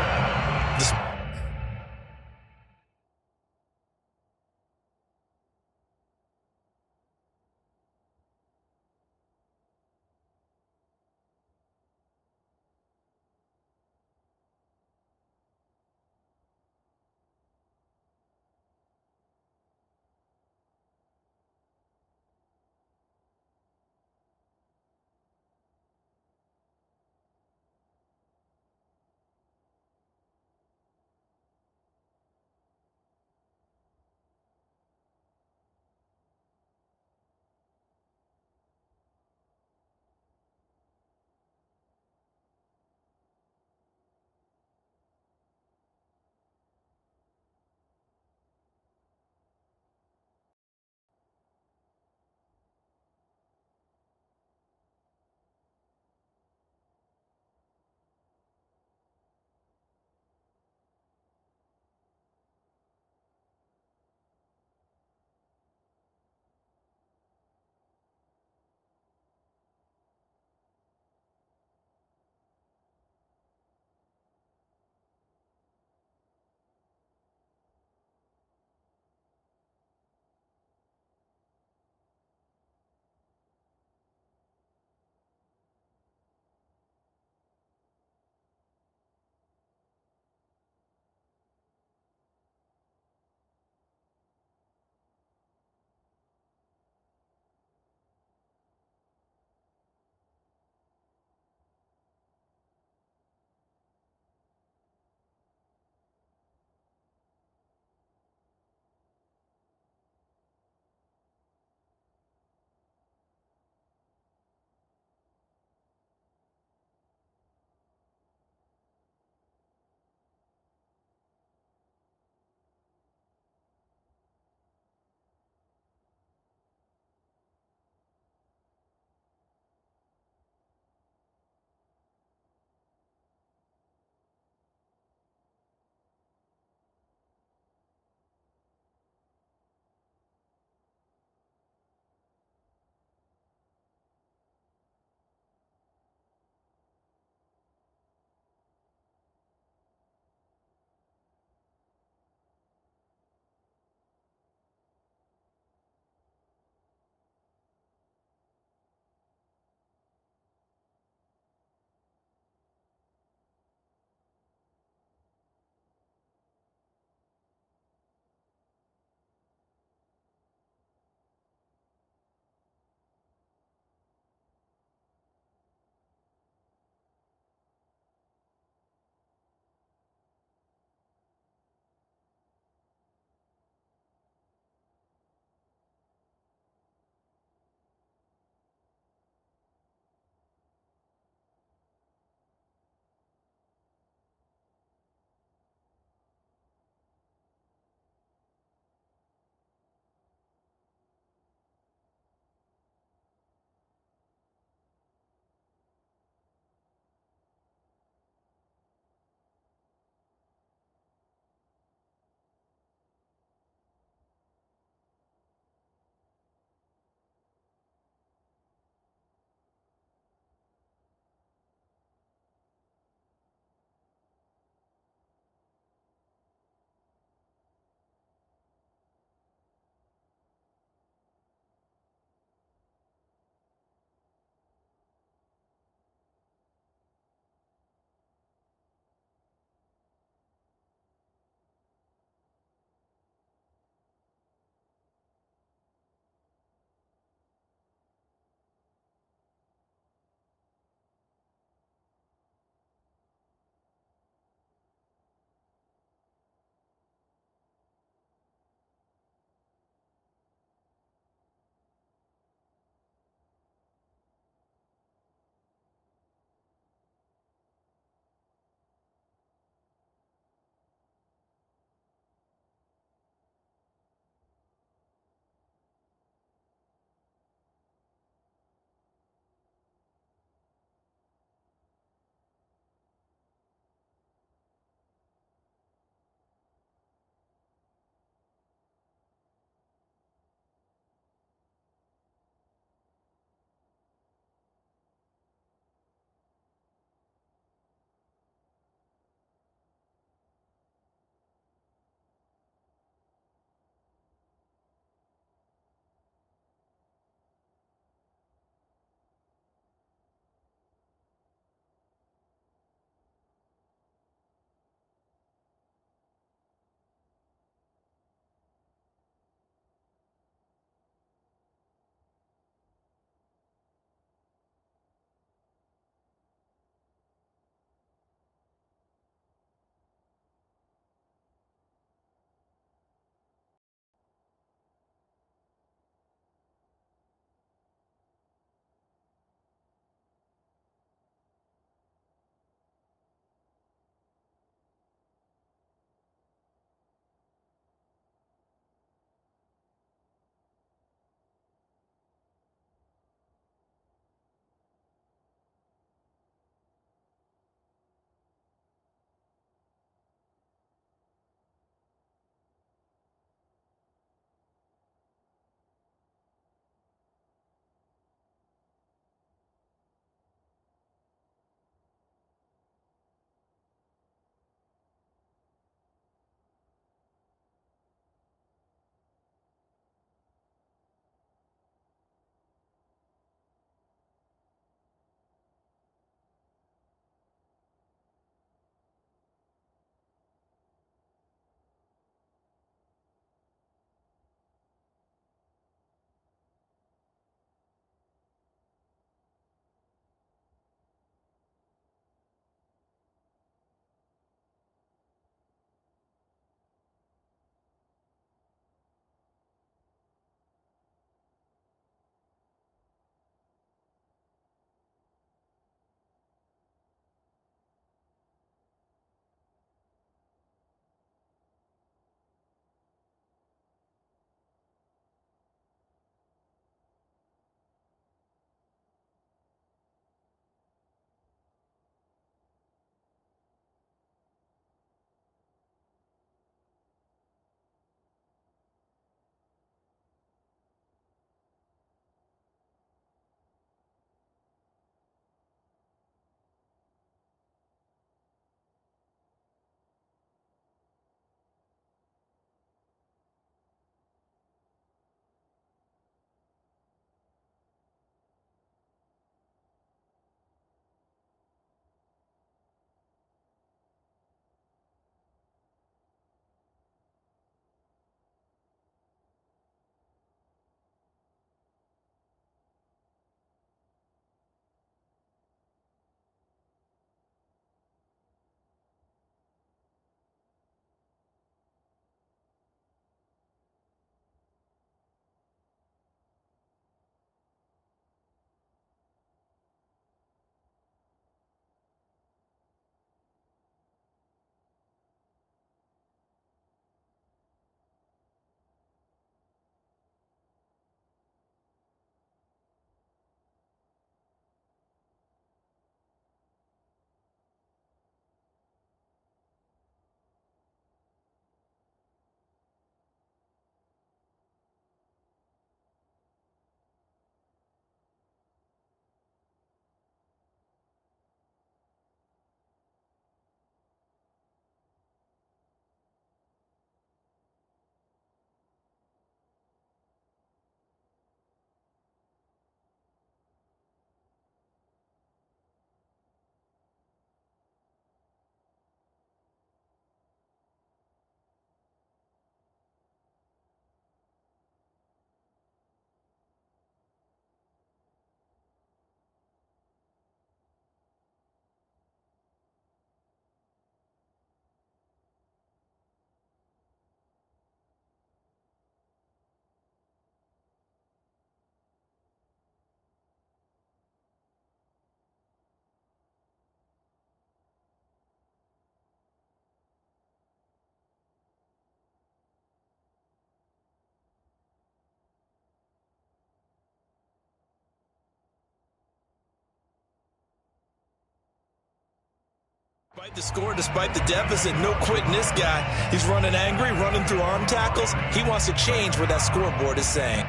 Despite the score, despite the deficit, no quitting this guy. He's running angry, running through arm tackles. He wants to change what that scoreboard is saying.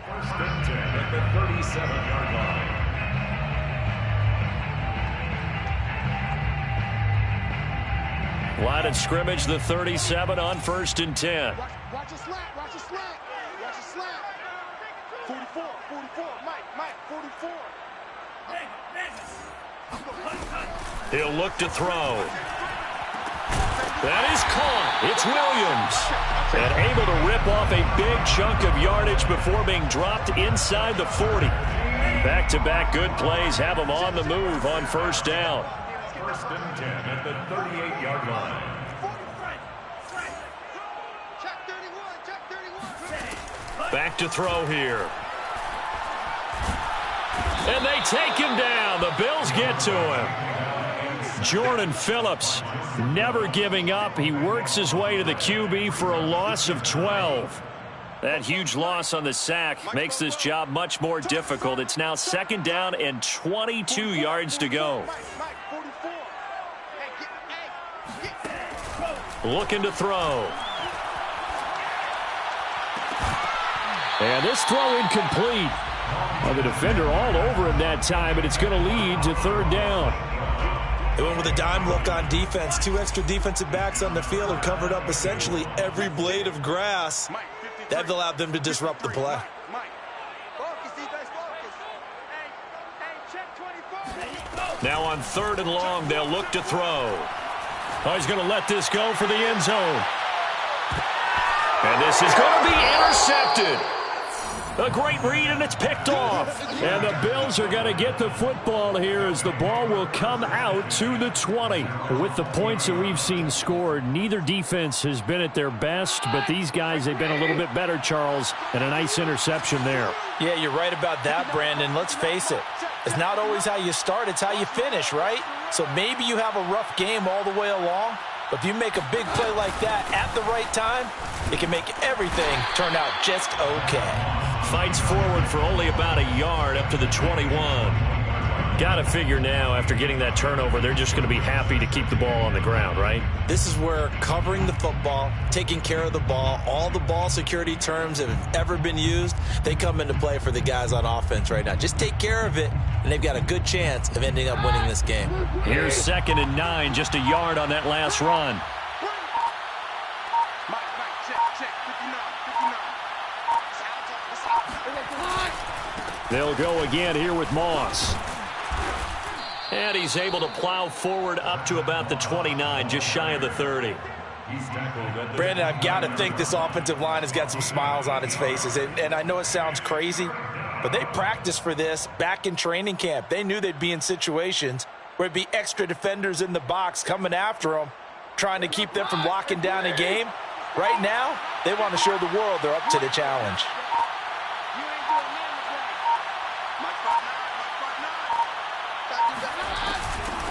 First and 10 at the 37-yard line. Line of scrimmage, the 37 on 1st and 10. Watch a slant, watch a slant, watch a slant. 44, 44, Mike, 44. He'll look to throw. That is caught. It's Williams. And able to rip off a big chunk of yardage before being dropped inside the 40. Back-to-back good plays have him on the move on 1st down. First and 10 at the 38-yard line. Check 31. Back to throw here. And they take him down. The Bills get to him. Jordan Phillips never giving up. He works his way to the QB for a loss of 12. That huge loss on the sack makes this job much more difficult. It's now 2nd down and 22 yards to go. Looking to throw. And this throw incomplete. Well, the defender all over him that time, but it's going to lead to 3rd down. They went with a dime look on defense. 2 extra defensive backs on the field and covered up essentially every blade of grass. That allowed them to disrupt the play. Now on 3rd and long, they'll look to throw. Oh, he's going to let this go for the end zone. And this is going to be intercepted. A great read, and it's picked off. And the Bills are going to get the football here as the ball will come out to the 20. With the points that we've seen scored, neither defense has been at their best, but these guys, they've been a little bit better, Charles, and a nice interception there. Yeah, you're right about that, Brandon. Let's face it. It's not always how you start, it's how you finish, right? So maybe you have a rough game all the way along, but if you make a big play like that at the right time, it can make everything turn out just okay. Fights forward for only about a yard up to the 21. Got to figure now, after getting that turnover, they're just going to be happy to keep the ball on the ground, right? This is where covering the football, taking care of the ball, all the ball security terms that have ever been used, they come into play for the guys on offense right now. Just take care of it, and they've got a good chance of ending up winning this game. Here's 2nd and 9, just a yard on that last run. They'll go again here with Moss. And he's able to plow forward up to about the 29, just shy of the 30. Brandon, I've got to think this offensive line has got some smiles on its faces. And I know it sounds crazy, but they practiced for this back in training camp. They knew they'd be in situations where it'd be extra defenders in the box coming after them, trying to keep them from locking down a game. Right now, they want to show the world they're up to the challenge.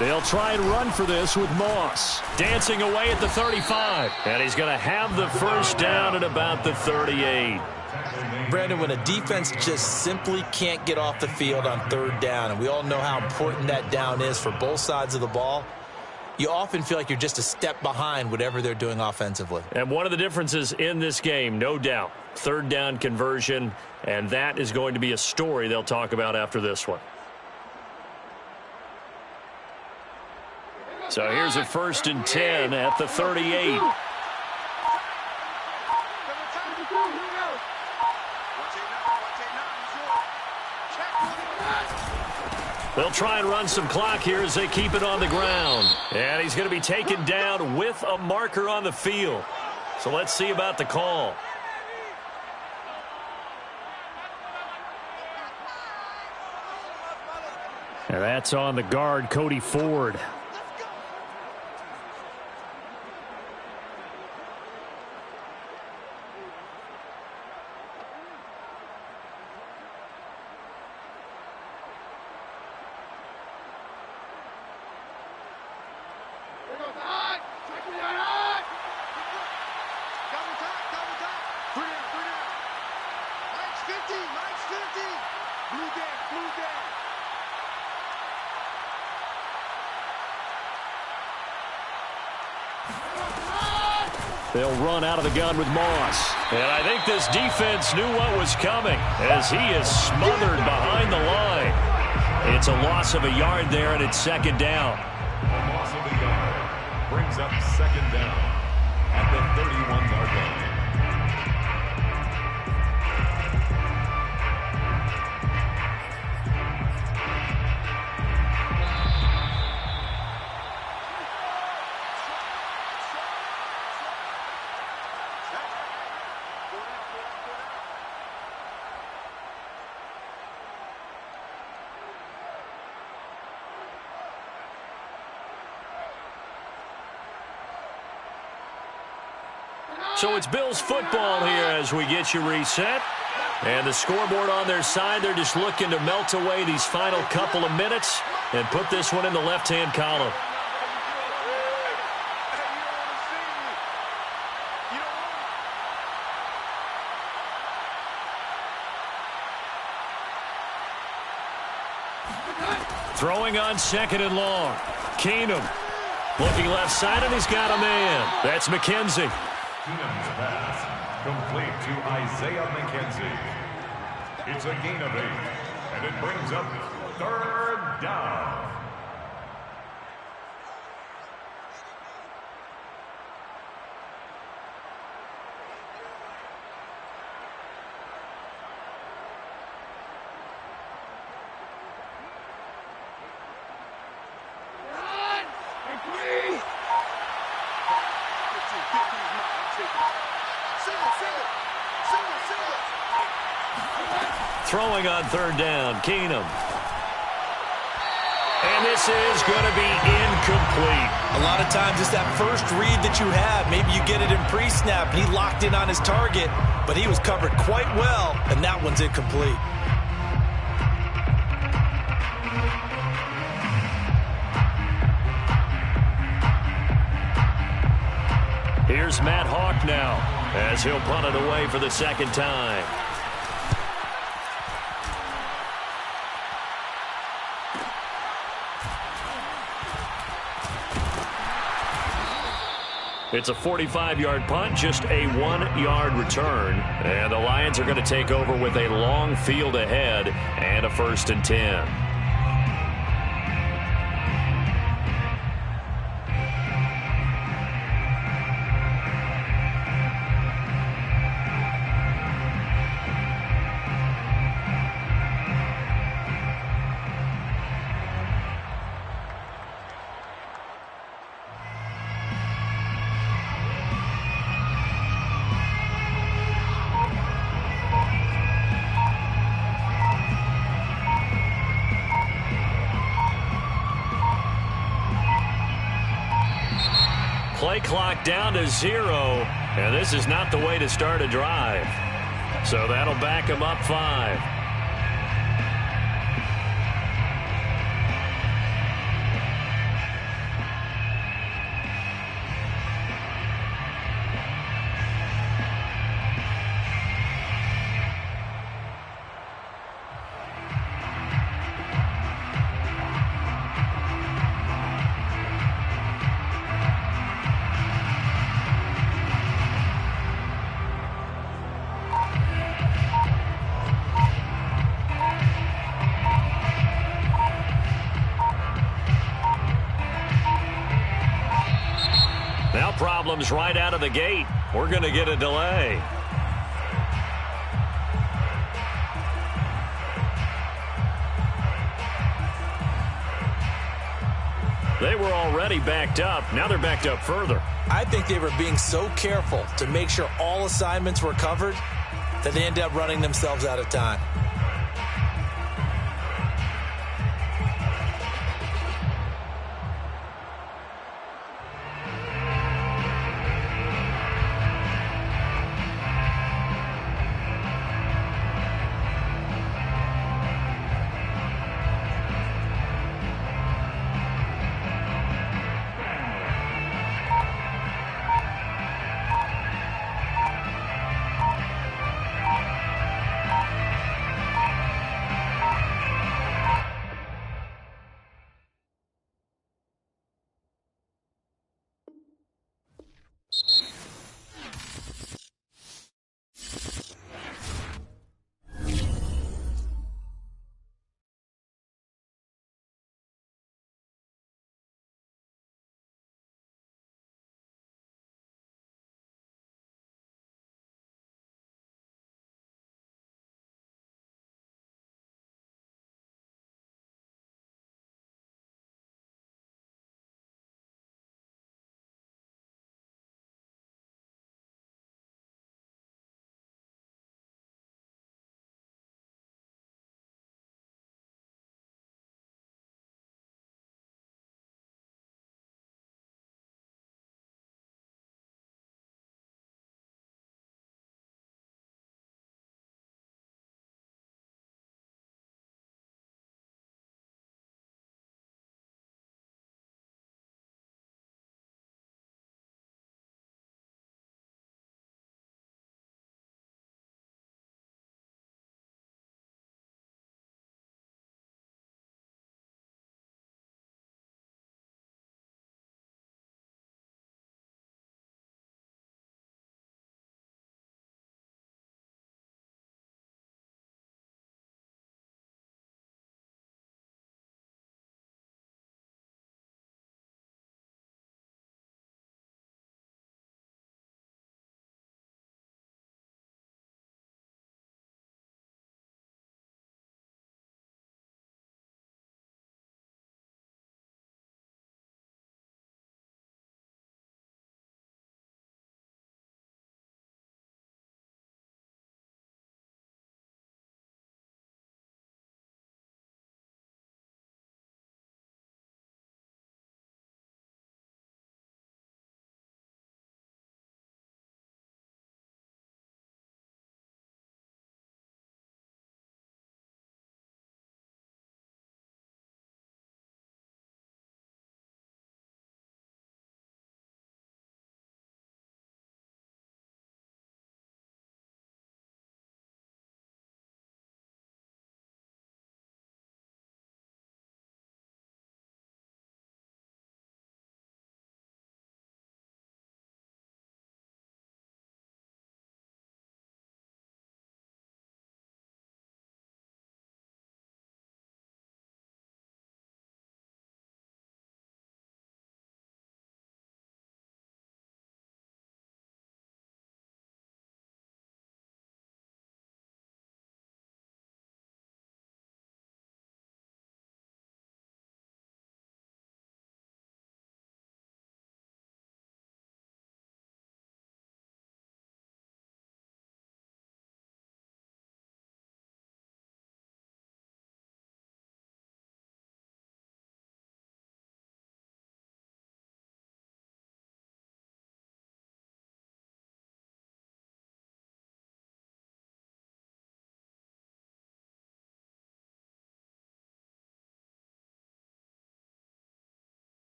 They'll try and run for this with Moss. Dancing away at the 35. And he's going to have the 1st down at about the 38. Brandon, when a defense just simply can't get off the field on 3rd down, and we all know how important that down is for both sides of the ball, you often feel like you're just a step behind whatever they're doing offensively. And one of the differences in this game, no doubt, 3rd down conversion, and that is going to be a story they'll talk about after this one. So here's a 1st and 10 at the 38. They'll try and run some clock here as they keep it on the ground. And he's going to be taken down with a marker on the field. So let's see about the call. And that's on the guard, Cody Ford. They'll run out of the gun with Moss. And I think this defense knew what was coming as he is smothered behind the line. It's a loss of a yard there, and it's second down. A loss of a yard brings up second down at the 31-yard line. So it's Bills football here as we get you reset. And the scoreboard on their side, they're just looking to melt away these final couple of minutes and put this one in the left-hand column. Throwing on second and long. Keenum looking left side, and he's got a man. That's McKenzie. Keenum's pass complete to Isaiah McKenzie. It's a gain of 8, and it brings up third down. Throwing on third down, Keenum. And this is going to be incomplete. A lot of times it's that first read that you have. Maybe you get it in pre-snap, and he locked in on his target, but he was covered quite well, and that one's incomplete. Here's Matt Hawk now as he'll punt it away for the second time. It's a 45-yard punt, just a 1-yard return. And the Lions are going to take over with a long field ahead and a 1st and 10. Play clock down to 0, and this is not the way to start a drive. So that'll back them up 5. Now problems right out of the gate. We're going to get a delay. They were already backed up. Now they're backed up further. I think they were being so careful to make sure all assignments were covered that they ended up running themselves out of time.